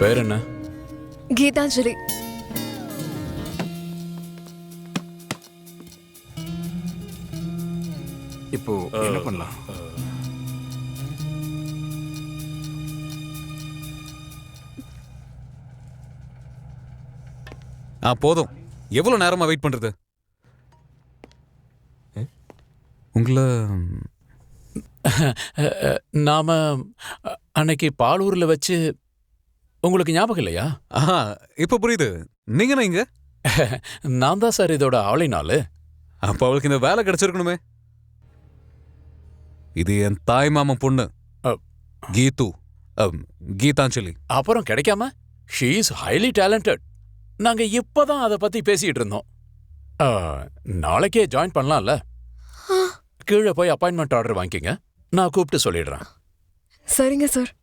பேர் என்ன? கீதாஞ்சலி. இப்போ என்ன பண்ணலாம்? போதும். எவ்வளவு நேரமா வெயிட் பண்றது? உங்களை நாம அன்னைக்கு பாலூர்ல வச்சு உங்களுக்கு ஞாபகம் இல்லையா? இப்ப புரியுது. நீங்க இங்க? நான் தான் சார் இதோட ஆளினாலு. அப்ப அவளுக்கு இந்த வேலை கிடைச்சிருக்கணுமே. இது என் தாய் மாமன் பொண்ணு கீது, கீதாஞ்சலி. அப்புறம் கிடைக்காம? She is highly talented. நாங்க இப்பதான் அதை பத்தி பேசிட்டு இருந்தோம். நாளைக்கே ஜாயின் பண்ணலாம்ல? கீழே போய் அப்பாயின்மெண்ட் ஆர்டர் வாங்கிக்கங்க, நான் கூப்பிட்டு சொல்லிடுறேன். சரிங்க சார்.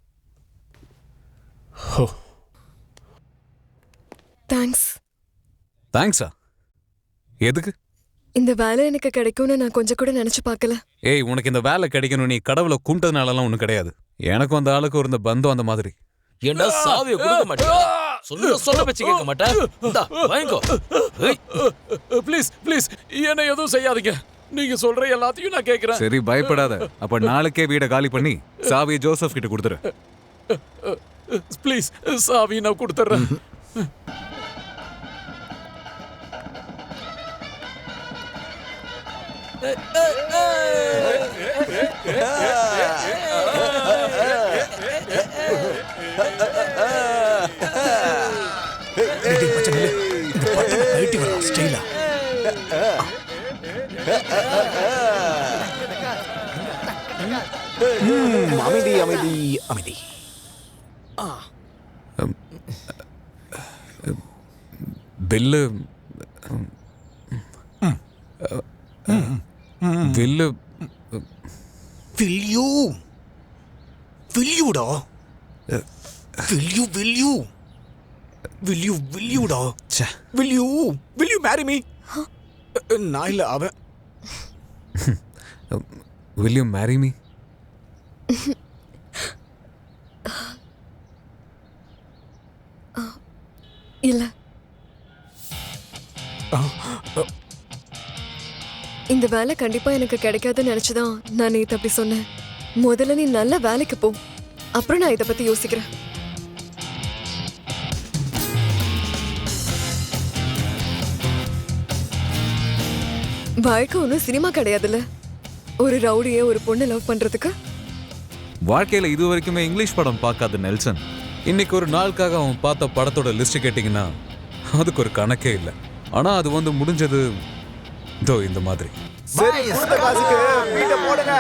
தேங்க்ஸ். தேங்க்ஸா? எதுக்கு? இந்த வேலை எனக்கு கிடைக்கும்னு நான் கொஞ்சம் கூட நினைச்சு பார்க்கல. ஏய், உனக்கு இந்த வேலை கிடைக்கணும் நீ கடவுளை கும்பிட்டதுனாலலாம் ஒன்றும் கிடையாது. எனக்கும் அந்த ஆளுக்கு இருந்த பந்தம் அந்த மாதிரி. ஏண்டா சாவியை கொடுக்க மாட்டியா? சொன்ன பேச்சு கேட்க மாட்டேன். வாங்கிக்கோ. ப்ளீஸ் ப்ளீஸ் என்ன எதுவும் செய்யாதீங்க. நீங்க சொல்ற எல்லாத்தையும் நான் கேட்கிறேன். சரி, பயப்படாத. அப்ப நாளைக்கே வீடை காலி பண்ணி சாவியை ஜோசப் கிட்ட கொடுத்துரு. ப்ளீஸ், சாவி நான் கொடுத்துறேன். அமைதி அமைதி அமைதி. பில்லு பில்லு வில்யூடா. வில்யூடா. will you marry me? நான் இல்ல, அவன். will you marry me? இல்ல. இந்த வேலை கண்டிப்பா எனக்கு கிடைக்காதுன்னு நினைச்சுதான் நான் நேத்து அப்படி சொன்னேன். முதல்ல நீ நல்ல வேலைக்கு போ, அப்புறம் நான் இதை பத்தி யோசிக்கிறேன். வாழ்க்கை ஒன்றும் சினிமா கிடையாதுல்ல, ஒரு ரவுடியை ஒரு பொண்ணு லவ் பண்றதுக்கு. வாழ்க்கையில இது வரைக்குமே இங்கிலீஷ் படம் பார்க்காத நெல்சன் இன்னைக்கு ஒரு நாளுக்காக அவன் பார்த்த படத்தோட லிஸ்ட் கேட்டிங்கன்னா அதுக்கு ஒரு கணக்கே இல்லை. ஆனா அது வந்து முடிஞ்சது இதோ இந்த மாதிரி. சரி, கொடுத்த காசுக்கு வீட்டை போடுங்க.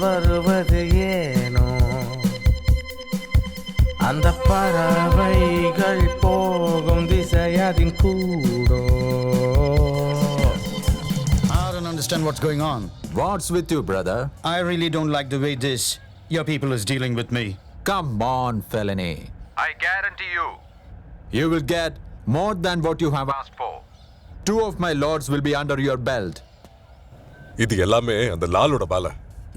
வருவது ஏனோ அந்த பறவைகள் போகும் திசையதின் கூடோ. I don't understand what's going on. What's with you, brother? I really don't like the way your people is dealing with me. Come on, Felony. I guarantee you will get more than what you have asked for. 2 of my lords will be under your belt. இது எல்லாமே அந்த லாலோட பால.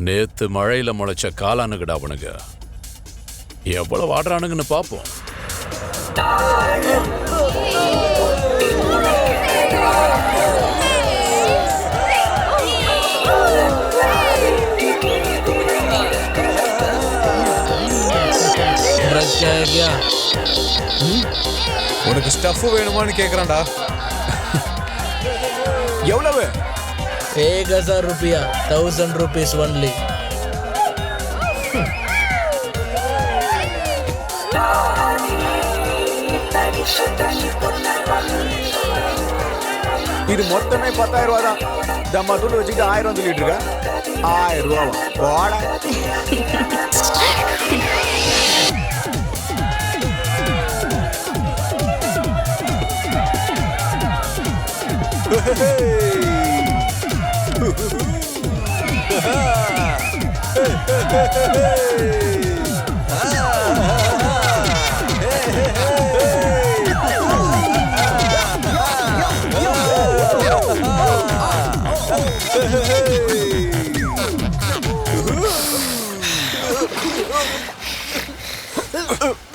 நேத்து மழையில முளைச்ச காளானுங்கடா அவனுங்க. எவ்வளவு ஆடுறானுங்கன்னு பாப்போம். உனக்கு ஸ்டஃப் வேணுமான்னு கேக்குறான்டா. எவ்வளவு? 1000 रुपया, 1000 rupees only. இது மொத்தமே 10,000 ரூபா தான். தம்மா துண்டு வச்சுக்கிட்டு 1000 சொல்லிட்டு இருக்க. 1000 ரூபாவா? போடா.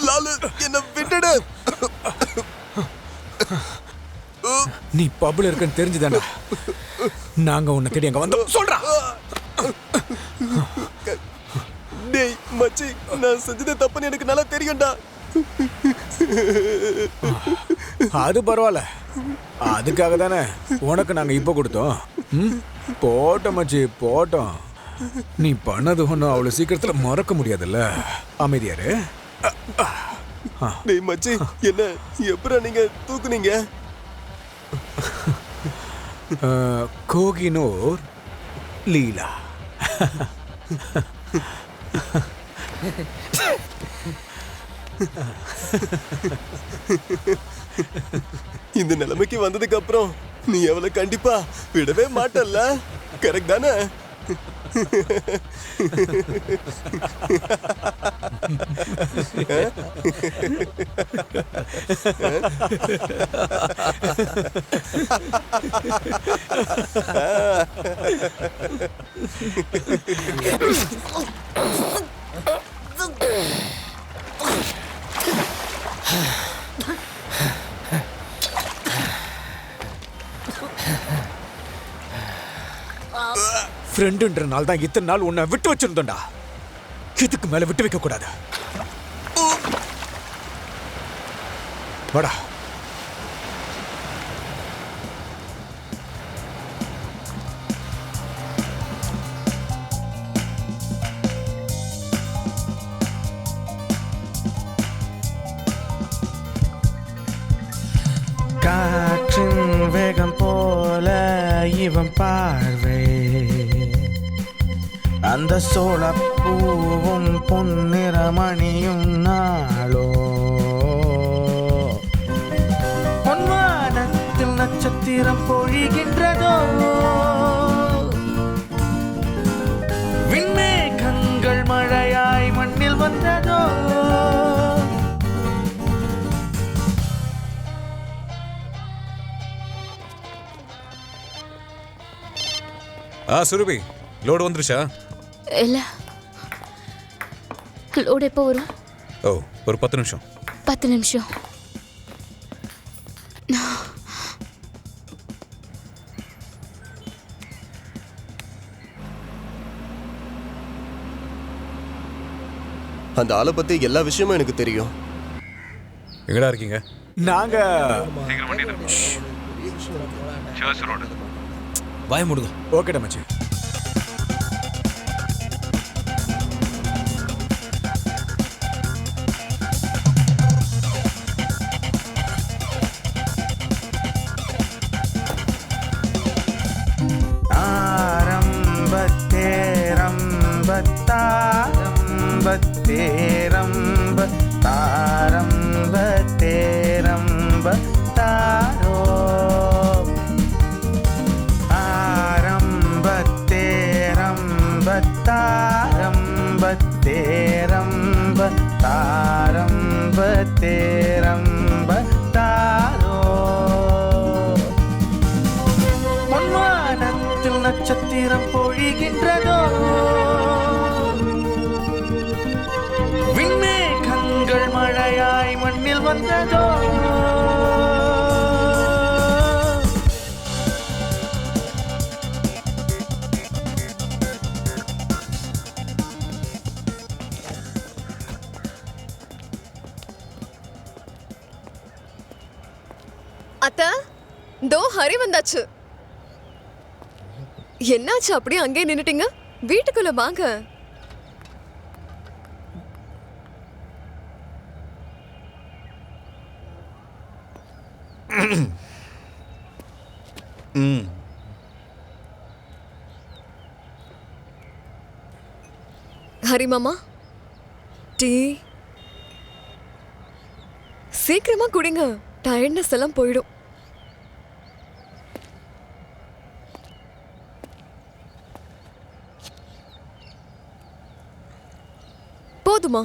லாலு என்ன விட்டுடு. நீ பப்ல இருக்கன்னு தெரிஞ்சுதானே நாங்க உன்னை தேடி அங்க வந்தோம். சொல்றா. டேய் மச்சி, நான் செஞ்சது தப்புன்னு எனக்கு நல்லா தெரியும்டா. அது பரவாயில்ல. அதுக்காக தானே உனக்கு நாங்க இப்ப கொடுத்தோம். போட்டோம் மச்சி, போட்டோம். நீ பண்ணது ஒன்றும் அவ்வளவு சீக்கிரத்துல மறக்க முடியாதுல்ல. அமைதியாரு. டேய் மச்சி, என்ன எப்பரா நீங்க தூக்குனீங்க? கோகினூர் லீலா. இந்த நிலைமைக்கு வந்ததுக்கு அப்புறம் நீ அவளை கண்டிப்பா விடவே மாட்டல்ல. கரெக்ட் தானே? ஃப்ரெண்டுன்றனால தான் இத்தனை நாள் உன்னை விட்டு வச்சிருந்தோம்டா. இதுக்கு மேல விட்டு வைக்க கூடாது. வாடா. காற்றின் வேகம் போல இவன் பார்வை, அந்த சோளப்பூவும் பொன்னிறமணியும் நாளோ, பொன்வானத்தில் நட்சத்திரம் பொழிகின்றதோ, விண்மேகங்கள் மழையாய் மண்ணில் வந்ததோ. சுரபி, லோடு வந்துருச்சா? இல்ல, லோடு எப்போ வரும்? ஓ, ஒரு 10 நிமிஷம். 10 நிமிஷம். அந்த ஆளை பத்தி எல்லா விஷயமும் எனக்கு தெரியும். எங்கடா இருக்கீங்க? நாங்க வாய மூடுங்க. ஓகேடா மச்சி. தேரம்ப தாரம்ப தேரம்ப தாரோ ஆரம்ப தேரம்ப தாரம்ப தேரம்ப தாரம்ப தேரம்ப தாரோ பொன்வானத்தில் நட்சத்திரம் பொழிகின்றதோ விண்மேகங்கள் மழையாய் மண்ணில் வந்ததோ அத்த தோ ஹரி வந்தாச்சு. என்னாச்சு அப்படியே அங்கே நின்னுட்டீங்க? வீட்டுக்குள்ள வாங்க. ஹரி மாமா டீ சீக்கிரமா குடிங்க, டயர்ட்னஸ் எல்லாம் போயிடும். போதுமா?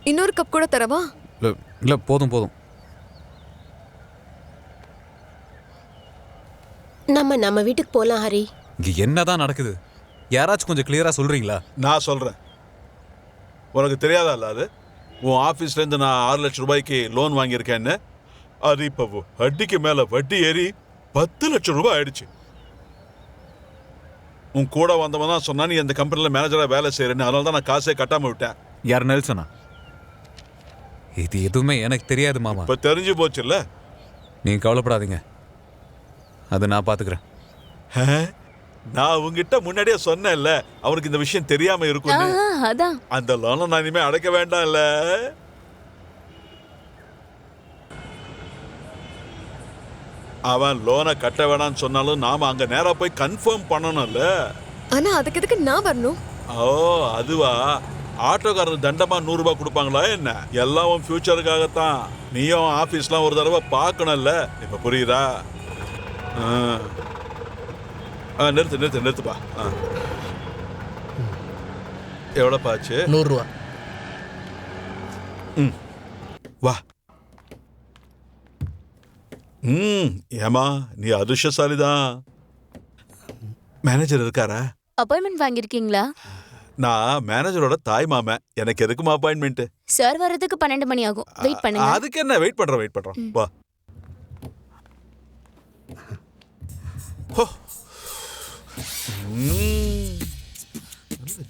இன்னொரு கப் கூட தரவா? இல்லை போதும் போதும். நம்ம வீட்டுக்கு போலாம் ஹரி. இங்க என்னதான் நடக்குது? யாராச்சும் கொஞ்சம் கிளியரா சொல்றீங்களா? நான் சொல்றேன். உனக்கு தெரியாதா அது? உன் ஆஃபீஸ்லேருந்து நான் 6 லட்சம் ரூபாய்க்கு லோன் வாங்கியிருக்கேன்னு. அது இப்போ வட்டிக்கு மேலே வட்டி ஏறி 10 லட்சம் ரூபாய் ஆயிடுச்சு. உன் கூட வந்தவன் தான் சொன்னா நீ அந்த கம்பெனியில் மேனேஜராக வேலை செய்கிறேன்னு. அதனால தான் நான் காசே கட்டாமல் விட்டேன். யார் நெல்சனா? இது எதுவுமே எனக்கு தெரியாது மாமா. இப்போ தெரிஞ்சு போச்சுல்ல? நீங்க கவலைப்படாதீங்க, அதை நான் பார்த்துக்கிறேன். நான் உங்ககிட்ட முன்னாடியே சொன்னேன்ல அவனுக்கு இந்த விஷயம் தெரியாம இருக்கும். அதான் அந்த லோனை நான் இனிமே அடைக்க வேண்டாம்ல. அவன் லோனை கட்ட வேணாம்னு சொன்னாலும் நாம அங்க நேரா போய் கன்ஃபார்ம் பண்ணணும்ல. ஆனா அதுக்கு எதுக்கு நான் வரணும்? ஓ அதுவா? ஆட்டோக்காரர் தண்டமா 100 ரூபாய் கொடுப்பாங்களா என்ன? எல்லாம் உன் ஃபியூச்சருக்காகத்தான். நீயும் ஆபீஸ்லாம் ஒரு தடவை பார்க்கணும்ல. இப்ப புரியுதா? நிறுத்துப்பா. எவ்வளோப்பா ஆச்சு? 100 ரூபா. வா. ஏமா நீ அதிர்ஷ்டசாலிதான். மேனேஜர் இருக்காரா? அப்பாயின்மெண்ட் வாங்கியிருக்கீங்களா? நான் மேனேஜரோட தாய் மாமன். எனக்கு எதுக்குமா அப்பாயின்மெண்ட்? சார் வர்றதுக்கு 12 மணி ஆகும். வெயிட் பண்ணுங்க. அதுக்கு என்ன? வெயிட் பண்றோம். வா.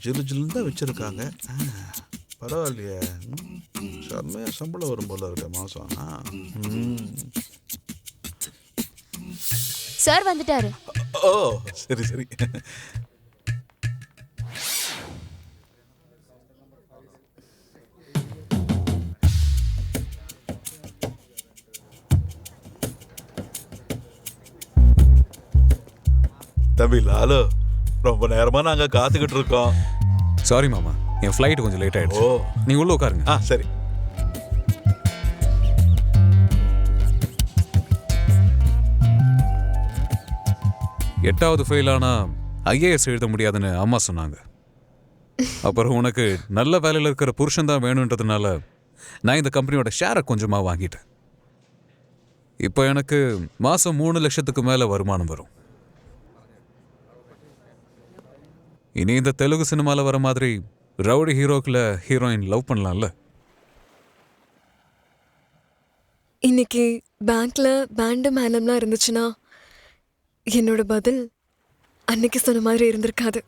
ஜிலு ஜிலுன்னு தான் வச்சிருக்காங்க. பரவாயில்லையே, செம்மையா சம்பளம் வரும் போல இருக்க மாசம். சார் வந்துட்டாரு. ஓ சரி. தம்பி லாலு, ரொம்ப நேரமா நாங்க காத்துக்கிட்டு இருக்கோம். சாரி மாமா, என் ஃப்ளைட் கொஞ்சம் லேட் ஆயிடுச்சு. நீங்க உள்ள உட்காருங்க. சரி. எட்டாவது ஃபெயில் ஆனா ஐஏஎஸ் எழுத முடியாதுன்னு அம்மா சொன்னாங்க. அப்புறம் உனக்கு நல்ல வேலையில் இருக்கிற புருஷன் தான் வேணுன்றதுனால நான் இந்த கம்பெனியோட ஷேரை கொஞ்சமா வாங்கிட்டேன். இப்போ எனக்கு மாசம் 3 லட்சத்துக்கு மேல வருமானம் வரும். இனி இந்த தெலுங்கு சினிமால வர மாதிரி ரவுடி ஹீரோக்குள்ள ஹீரோயின் லவ் பண்ணலாம்ல. இன்னைக்கு பேங்க்ல பேண்டு மேலம்லாம் இருந்துச்சுன்னா என்னோட பதில் அன்னைக்கு சொன்ன மாதிரி இருந்திருக்காது.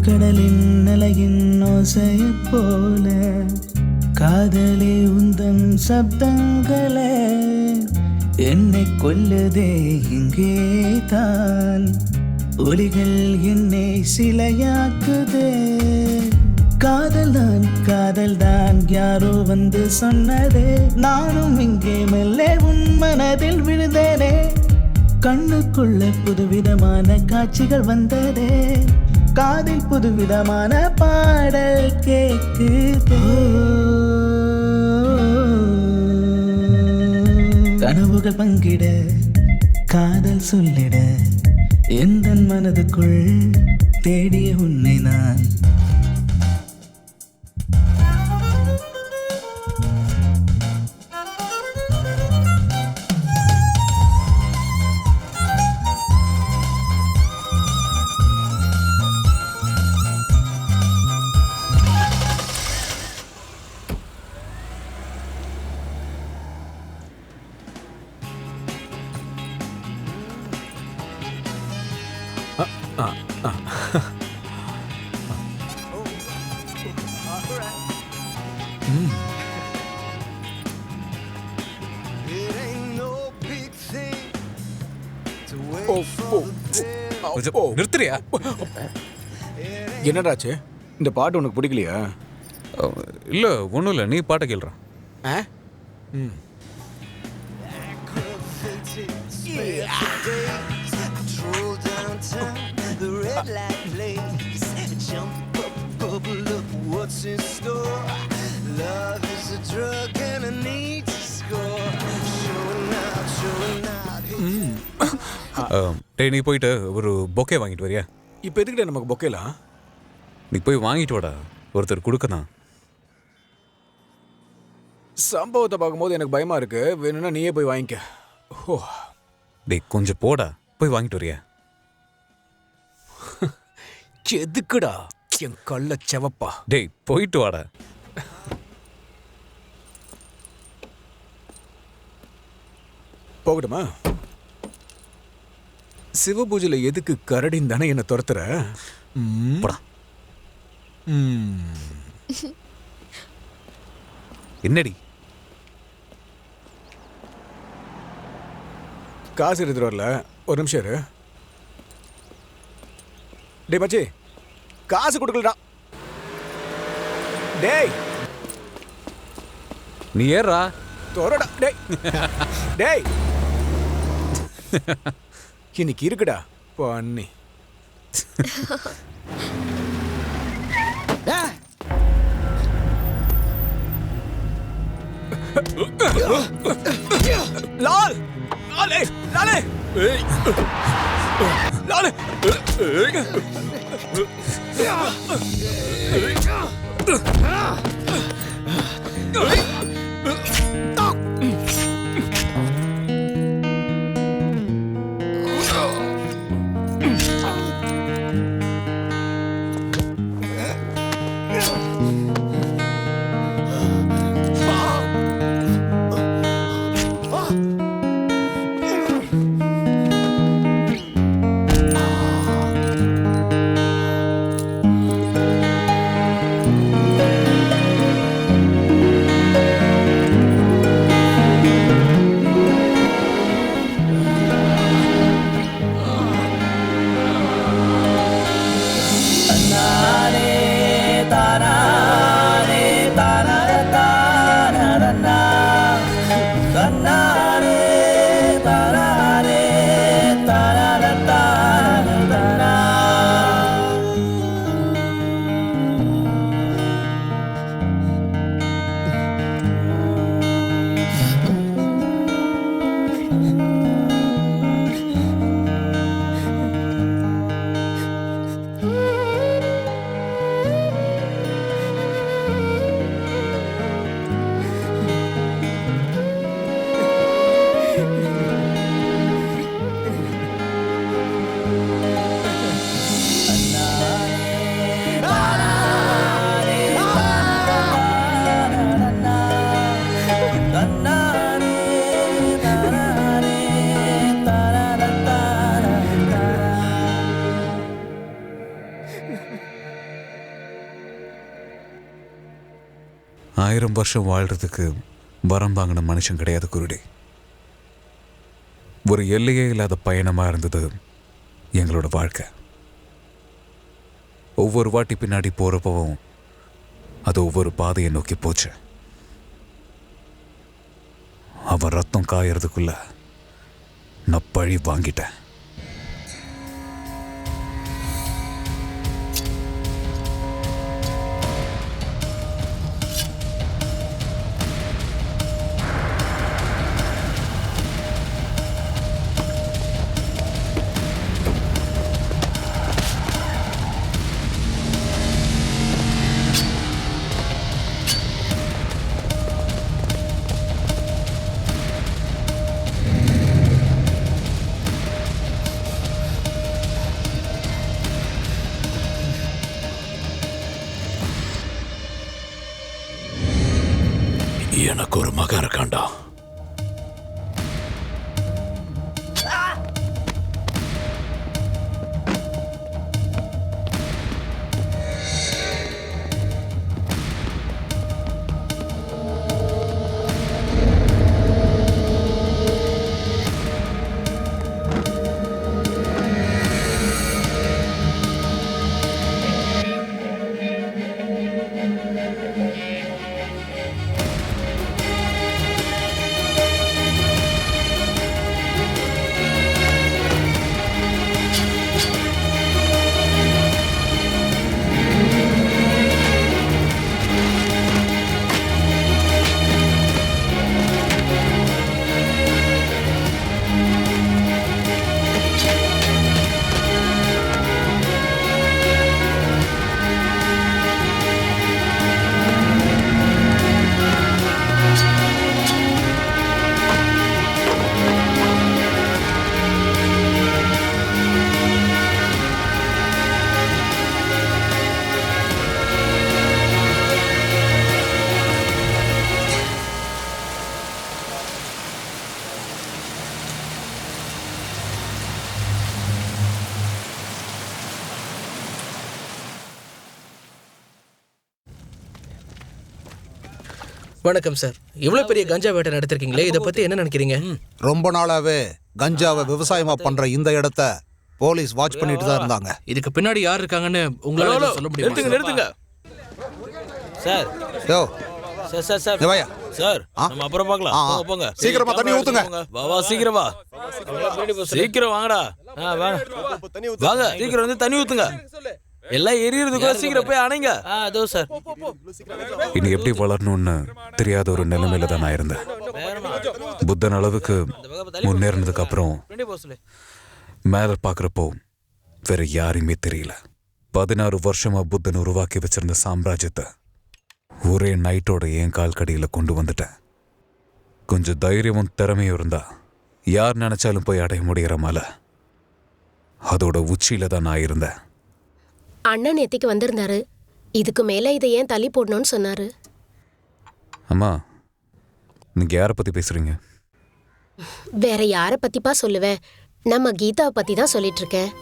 கடலின் அலையின் ஓசையைப் போல காதலே உந்தன் சப்தங்களே என்னை கொல்லுதே இங்கே தான் ஒலிகள் என்னை சிலையாக்குதே காதல் தான் யாரோ வந்து சொன்னதே நானும் இங்கே மெல்ல உன் மனதில் விழுந்தேனே கண்ணுக்குள்ள புதுவிதமான காட்சிகள் வந்ததே காதில் புதுவிதமான பாடல் கேக்குதே கனவுகள் பங்கிட காதல் சொல்லிட எந்த மனதுக்குள் தேடிய உன்னை நான் நிறுத்துறியா? என்னடாச்சு? இந்த பாட்டு உனக்கு பிடிக்கலையா? இல்ல ஒண்ணும் இல்ல, நீ பாட்டை கேள்றான். டேய், நீ போயிட்டு ஒரு பொக்கே வாங்கிட்டு வரியா? இப்போ எதுக்கிட்ட நமக்கு பொக்கேலாம்? நீ போய் வாங்கிட்டு வாடா, ஒருத்தர் கொடுக்கணும். சம்பவத்தை பார்க்கும்போது எனக்கு பயமா இருக்கு. வேணும்னா நீயே போய் வாங்கிக்க. ஓ டேய், கொஞ்சம் போடா, போய் வாங்கிட்டு வரியா? எதுக்குடா என் கள்ள செவப்பா? டேய், போயிட்டு வாடா. போகட்டுமா? சிவபூஜையில எதுக்கு கரடின்னு தானே என்ன துரத்துற? என்னடி காசு எடுத்துட்டு வரல, ஒரு நிமிஷம் இரு. டேய் மச்சி, காசு கொடுக்கலடா. டேய் நீ ஏறா. தோறடா. டேய் டேய் இன்னைக்கு இருக்குடா பண்ணி. லால் லாலே லாலே லாலே 1000 வருஷம் வாழ்றதுக்கு வரம் வாங்கின மனுஷன் கிடையாது குருடி. ஒரு எல்லையே இல்லாத பயணமாக இருந்தது எங்களோட வாழ்க்கை. ஒவ்வொரு வாட்டி பின்னாடி போகிறப்பவும் அது ஒவ்வொரு பாதையை நோக்கி போச்சு. அவன் ரத்தம் காயறதுக்குள்ள நான் பழி வாங்கிட்டேன். எனக்கு ஒரு மகன் இருக்காண்டா. வணக்கம் சார். இவ்வளவு பெரிய கஞ்சா வேட்டை நடத்திருக்கீங்களே, இதை பத்தி என்ன நினைக்கிறீங்க? ரொம்ப நாளாவே கஞ்சாவை விவசாயமா பண்ற இந்த இடத்த போலீஸ் வாட்ச் பண்ணிட்டு தான் இருந்தாங்க. இதுக்கு பின்னாடி யார் இருக்காங்கன்னு உங்களால சொல்ல முடியுமா? நிறுத்துங்க சார். யோ சார் சார் சார் வாயா சார், நம்ம அப்புறம் பார்க்கலாம். போங்க சீக்கிரமா தண்ணி ஊத்துங்க. வா சீக்கிரம் வா. சீக்கிரம் வாங்கடா. வாங்க வாங்க, சீக்கிரம் வந்து தண்ணி ஊத்துங்க. எல்லாம் எரியறதுக்கு சீக்கிரம் போய் அணைங்க. அதோ சார். இனி எப்படி வளரணும்னு தெரியாத ஒரு நிலைமையில தான் நான் இருந்தேன். புத்தன் அளவுக்கு முன்னேறினதுக்கு அப்புறம் மேல பாக்குறப்போ வேற யாரையுமே தெரியல. 16 வருஷமா புத்தன் உருவாக்கி வச்சிருந்த சாம்ராஜ்யத்தை ஒரே நைட்டோட என் கால் கடியில கொண்டு வந்துட்டேன். கொஞ்சம் தைரியமும் திறமையும் இருந்தா யார் நினைச்சாலும் போய் அடைய முடிகிற மலை, அதோட உச்சியில தான் நான் இருந்தேன். அண்ணன் நேத்திக்கு வந்திருந்தாரு. இதுக்கு மேல இதை ஏன் தள்ளி போடணும்னு சொன்னாரு. அம்மா, நீங்க யாரை பத்தி பேசுறீங்க? வேற யாரை பத்திப்பா சொல்லுவேன்? நம்ம கீதாவை பத்தி தான் சொல்லிட்டு இருக்கேன்.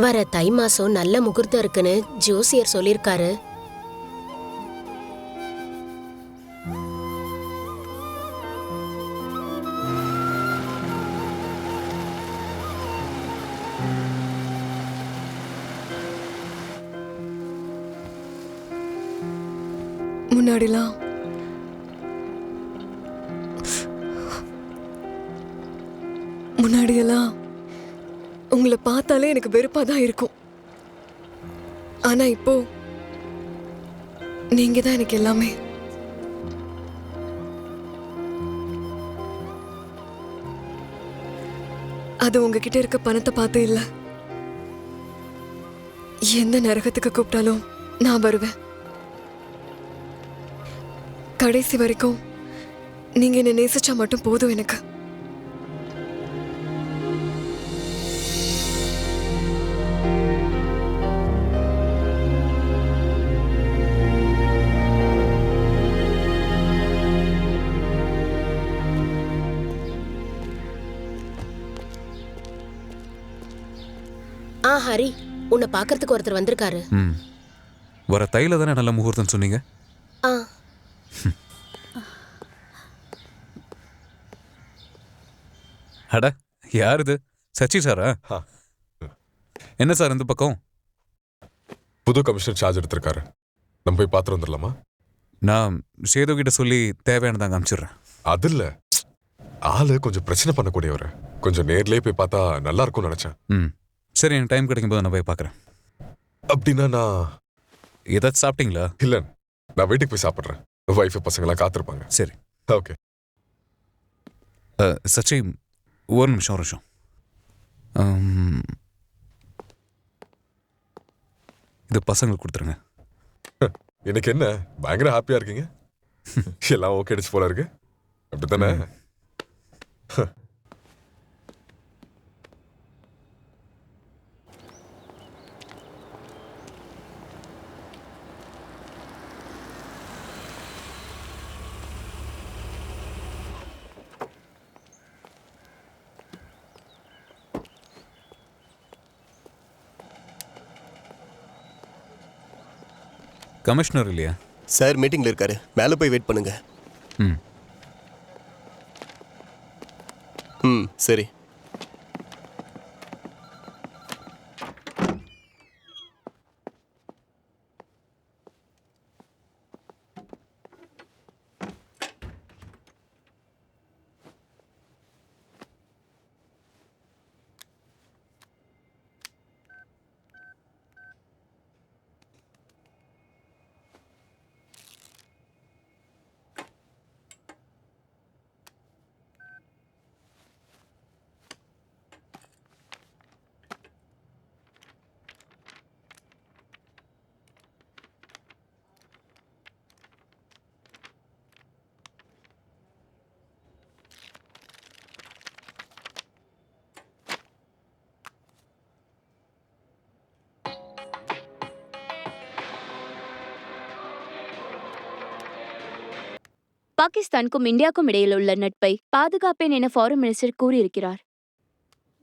வர தை மாசம் நல்ல முகூர்த்தம் இருக்குன்னு ஜோசியர் சொல்லியிருக்காரு. முன்னாடியெல்லாம் உங்களை பார்த்தாலே எனக்கு வெறுப்பா தான் இருக்கும். ஆனா இப்போ நீங்க தான் எனக்கு எல்லாமே. அது உங்ககிட்ட இருக்க பணத்தை பார்த்து இல்ல, எந்த நரகத்துக்கு கூப்பிட்டாலும் நான் வருவேன். கடைசி வரைக்கும் நீங்க என்ன நேசிச்சா மட்டும் போதும் எனக்கு. ஹரி, உன்னை பார்க்கறதுக்கு ஒருத்தர் வந்திருக்காரு. வர தைல தானே நல்ல முகூர்த்தம் சொன்னீங்க? அட யார் இது? சச்சி சாரா? என்ன சார் இந்த பக்கம்? புது கமிஷனர் சார்ஜ் எடுத்திருக்காரு. நம்ம போய் பார்த்துட்டு வந்துடலாமா? நான் சேது கிட்ட சொல்லி தேவையானதாங்க அனுப்பிச்சிடுறேன். அது இல்ல, ஆளு கொஞ்சம் பிரச்சனை பண்ணக்கூடியவர். கொஞ்சம் நேர்லயே போய் பார்த்தா நல்லா இருக்கும்னு நினைச்சேன். சரி, எனக்கு டைம் கிடைக்கும் போது நான் போய் பார்க்குறேன். அப்படின்னா நான் ஏதாச்சும் சாப்பிட்டீங்களா? இல்ல, நான் வீட்டுக்கு போய் சாப்பிட்றேன். ஒய்ஃப் பசங்களாம் காத்திருப்பாங்க. சரி, ஓகே. சச்சி, ஒரு நிமிஷம். இது பசங்களுக்கு கொடுத்துருங்க. எனக்கு என்ன, பயங்கர ஹாப்பியா இருக்கீங்க. எல்லாம் ஓகே அடிச்சு போல இருக்கு, அப்படித்தானே? கமிஷனர் இல்லையா? சார் மீட்டிங்ல இருக்காரு, மேலே போய் வெயிட் பண்ணுங்க. சரி. பாகிஸ்தானுக்கும் இந்தியாவுக்கும் இடையில் உள்ள நட்பை பாதுகாப்பேன் என ஃபாரின் மினிஸ்டர் கூறியிருக்கிறார்.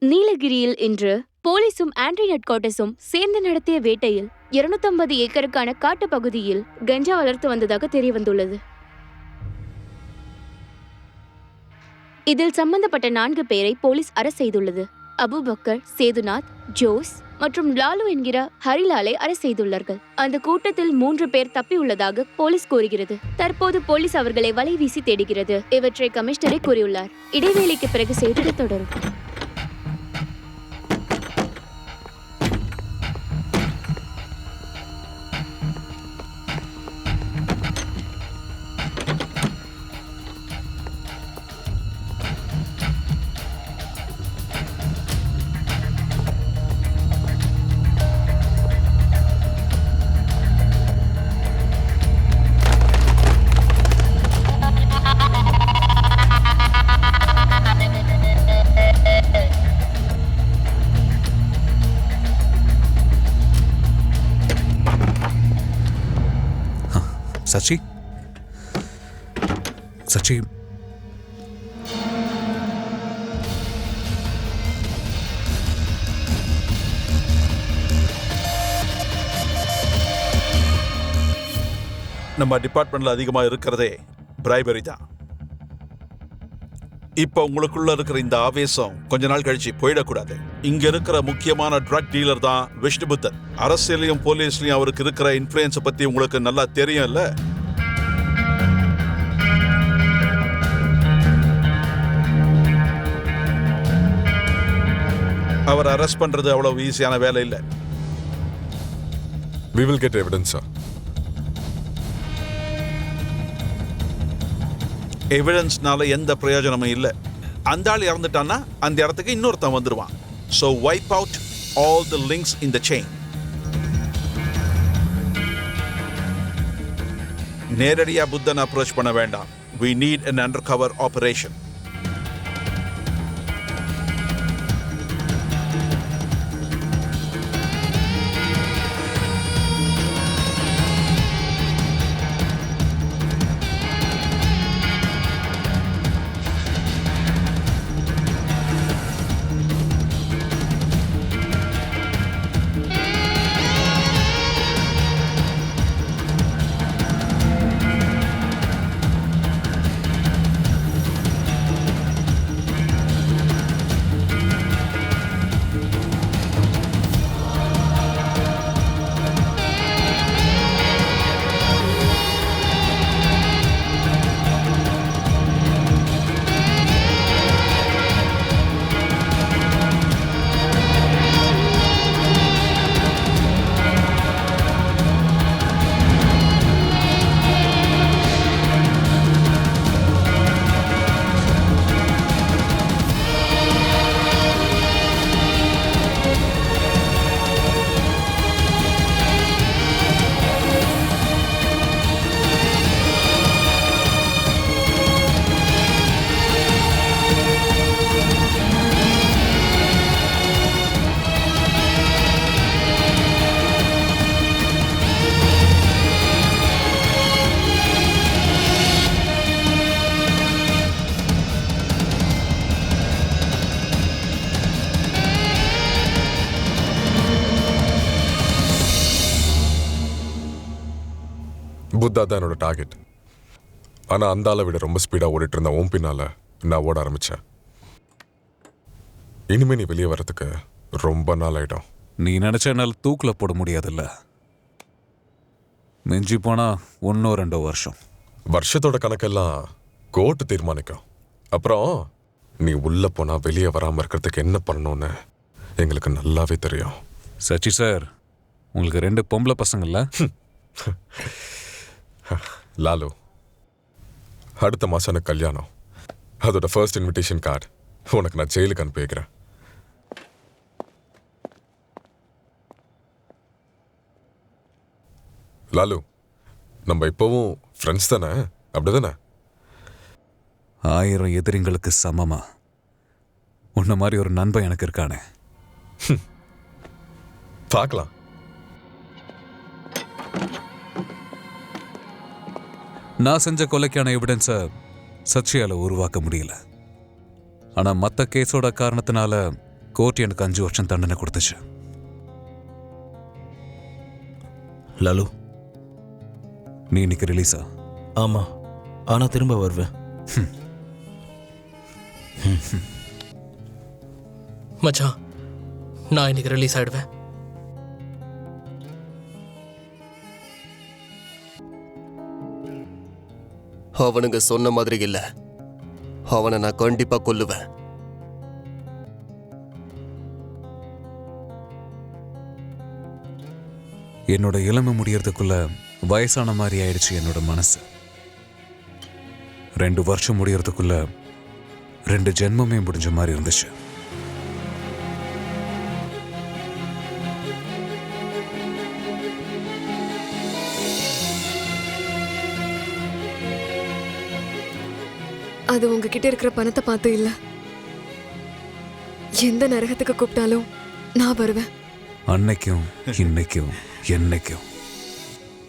நீலகிரியில் இன்று போலீசும் ஆன்டி நட்கோட்டஸும் சேர்ந்து நடத்திய வேட்டையில் 250 ஏக்கருக்கான காட்டு பகுதியில் கஞ்சா வளர்த்து வந்ததாக தெரியவந்துள்ளது. இதில் சம்பந்தப்பட்ட 4 பேரை போலீஸ் அரெஸ்ட் செய்துள்ளது. அபுபக்கர், சேதுநாத், ஜோஸ் மற்றும் லாலு என்கிற ஹரிலாலை அரெஸ்ட் செய்துள்ளார்கள். அந்த கூட்டத்தில் 3 பேர் தப்பியுள்ளதாக போலீஸ் கூறுகிறது. தற்போது போலீஸ் அவர்களை வலை வீசி தேடுகிறது. இவற்றை கமிஷனரே கூறியுள்ளார். இடைவேளைக்கு பிறகு செய்திகள் தொடரும். சச்சி, நம்ம டிபார்ட்மெண்ட்ல அதிகமா இருக்கிறதே பிரைபரி தான். இப்ப உங்களுக்குள்ள இருக்கிற இந்த ஆவேசம் கொஞ்ச நாள் கழிச்சு போயிடக்கூடாது. இங்க இருக்கிற முக்கியமான ட்ரக் டீலர் தான் விஷ்ணுபுத்தன். அரசியலையும் போலீஸ்லயும் அவருக்கு இருக்கிற இன்ஃப்ளூயன்ஸை பத்தி உங்களுக்கு நல்லா தெரியும்ல. அவர் அரெஸ்ட் பண்றது அவ்வளவு ஈஸியான வேலை இல்லை. We will get evidence, sir. எவிடன்ஸ்னால எந்த பிரயோஜனமும் இல்லை. அந்த ஆள் இறந்துட்டான்னா அந்த இடத்துக்கு இன்னொருத்தன் வந்துடுவான். So vibe out all the links in the chain. நேரடியா புத்தன் அப்ரோச் பண்ண வேண்டாம். We need an undercover operation. Buddha தான் என்னோட டார்கெட். ஆனால் அந்த ஆளை விட ரொம்ப ஸ்பீடாக ஓடிட்டு இருந்த உன் பின்னால் நான் ஓட ஆரம்பித்தேன். இனிமே நீ வெளியே வர்றதுக்கு ரொம்ப நாள் ஆகிடும். நீ நினச்ச என்னால் தூக்கில் போட முடியாதுல்ல. மிஞ்சி போனால் 1-2 வருஷம். வருஷத்தோட கணக்கெல்லாம் கோர்ட்டு தீர்மானிக்கும். அப்புறம் நீ உள்ளே போனால் வெளியே வராமல் இருக்கிறதுக்கு என்ன பண்ணணும்னு எங்களுக்கு நல்லாவே தெரியும். சச்சி சார், உங்களுக்கு 2 பொம்பளை பசங்கள்ல? லாலு, அடுத்த மாதம் எனக்கு கல்யாணம். அதோட ஃபர்ஸ்ட் இன்விடேஷன் கார்டு உனக்கு நான் ஜெயிலுக்கு அனுப்பி வைக்கிறேன். லாலு, நம்ம இப்போவும் ஃப்ரெண்ட்ஸ் தானே? அப்படிதானே? 1000 எதிரிங்களுக்கு சமமா உன்ன மாதிரி ஒரு நண்பன் எனக்கு இருக்கானே. பார்க்கலாம். நான் செஞ்ச கொலைக்கான எவிடன்ஸை சச்சியால உருவாக்க முடியல. ஆனா மற்ற கேஸோட காரணத்தினால கோர்ட் எனக்கு 5 வருஷம் தண்டனை கொடுத்துச்சு. லாலு, நீ இன்னைக்கு ரிலீஸா? ஆமா, ஆனா திரும்ப வருவேன். மச்சான், நான் இன்னைக்கு ரிலீஸ் ஆயிடுவேன். அவனுங்க சொன்ன மாதிரி இல்ல. அவனை நான் கண்டிப்பா கொல்லுவேன். என்னோட இளமை முடியறதுக்குள்ள வயசான மாதிரி ஆயிடுச்சு என்னோட மனசு. 2 வருஷம் முடியறதுக்குள்ள 2 ஜென்மமே முடிஞ்ச மாதிரி இருந்துச்சு. அது உங்ககிட்ட இருக்கிற பணத்தை பார்த்து இல்ல, எந்த நரகத்துக்கு கூப்பிட்டாலும் நான் வருவேன். அன்னைக்கும் இன்னைக்கும் என்னைக்கும்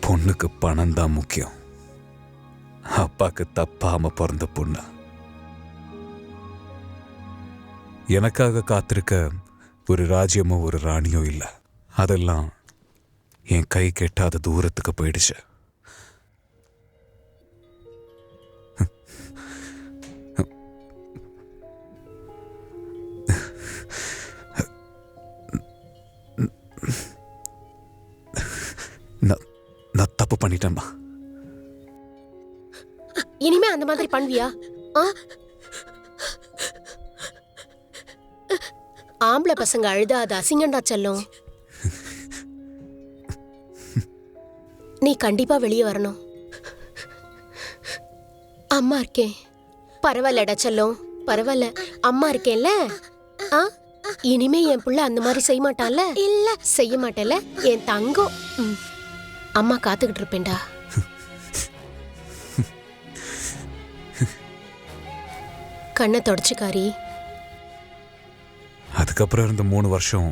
பொண்ணுக்கு பணம் தான் முக்கியம். அப்பாக்கு தப்பாம பிறந்த பொண்ணு. எனக்காக காத்திருக்க ஒரு ராஜ்யமோ ஒரு ராணியோ இல்லை. அதெல்லாம் என் கை கெட்டாத தூரத்துக்கு போயிடுச்சு. நான் தப்பு பண்ணிட்டேன்மா. இனிமே அந்த மாதிரி பண்ணுவியா? ஆம்பளை பசங்க அழுதா அது அசிங்கண்டா செல்லும். நீ கண்டிப்பா வெளியே வரணும். அம்மா இருக்கேன். பரவாயில்லடா செல்லும், பரவாயில்ல. அம்மா இருக்கேன்ல. இனிமே என் புள்ள அந்த மாதிரி செய்ய மாட்டான்ல? இல்ல, செய்ய மாட்டேல என் தங்கம். அம்மா காத்துக்கிட்டு இருப்பேன்டா. கண்ணை தொடச்சுக்காரி. அதுக்கப்புறம் இருந்த 3 வருஷம்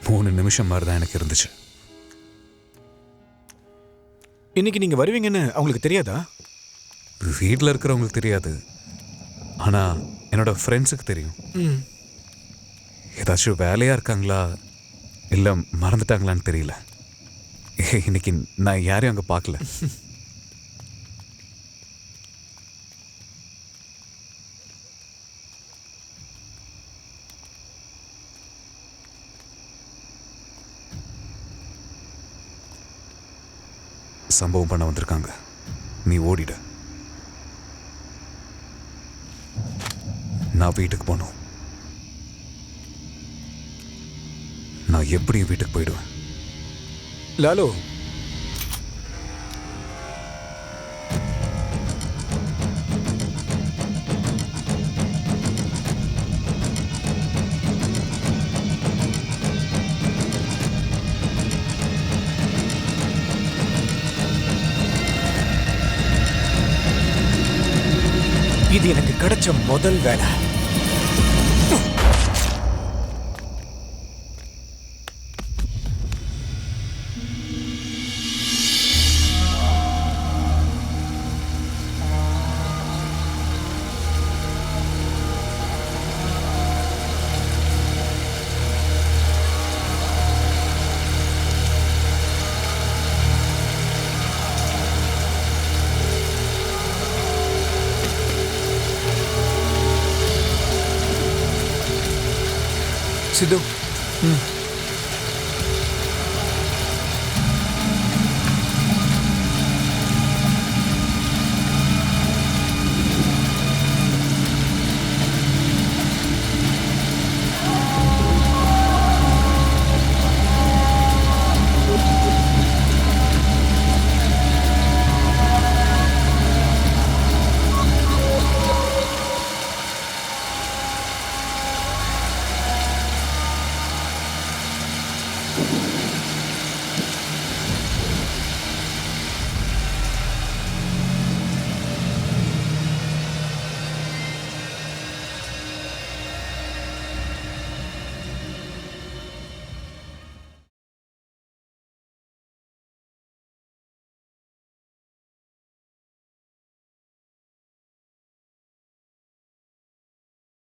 3 நிமிஷம் மாதிரி தான் எனக்கு இருந்துச்சு. இன்னைக்கு நீங்க வருவீங்கன்னு அவங்களுக்கு தெரியாதா? வீட்டில் இருக்கிறவங்களுக்கு தெரியாது, ஆனா என்னோட ஃப்ரெண்ட்ஸுக்கு தெரியும். ஏதாச்சும் வேலையா இருக்காங்களா இல்லை மறந்துட்டாங்களான்னு தெரியல. இன்னைக்கு நான் யாரையும் அங்கே பார்க்கல. சம்பவம் பண்ண வந்திருக்காங்க. நீ ஓடிட. நான் வீட்டுக்கு போகணும். நான் எப்படியும் வீட்டுக்கு போயிடுவேன். லாலு, இது எனக்கு கிடைச்ச முதல் வேலை. சித்து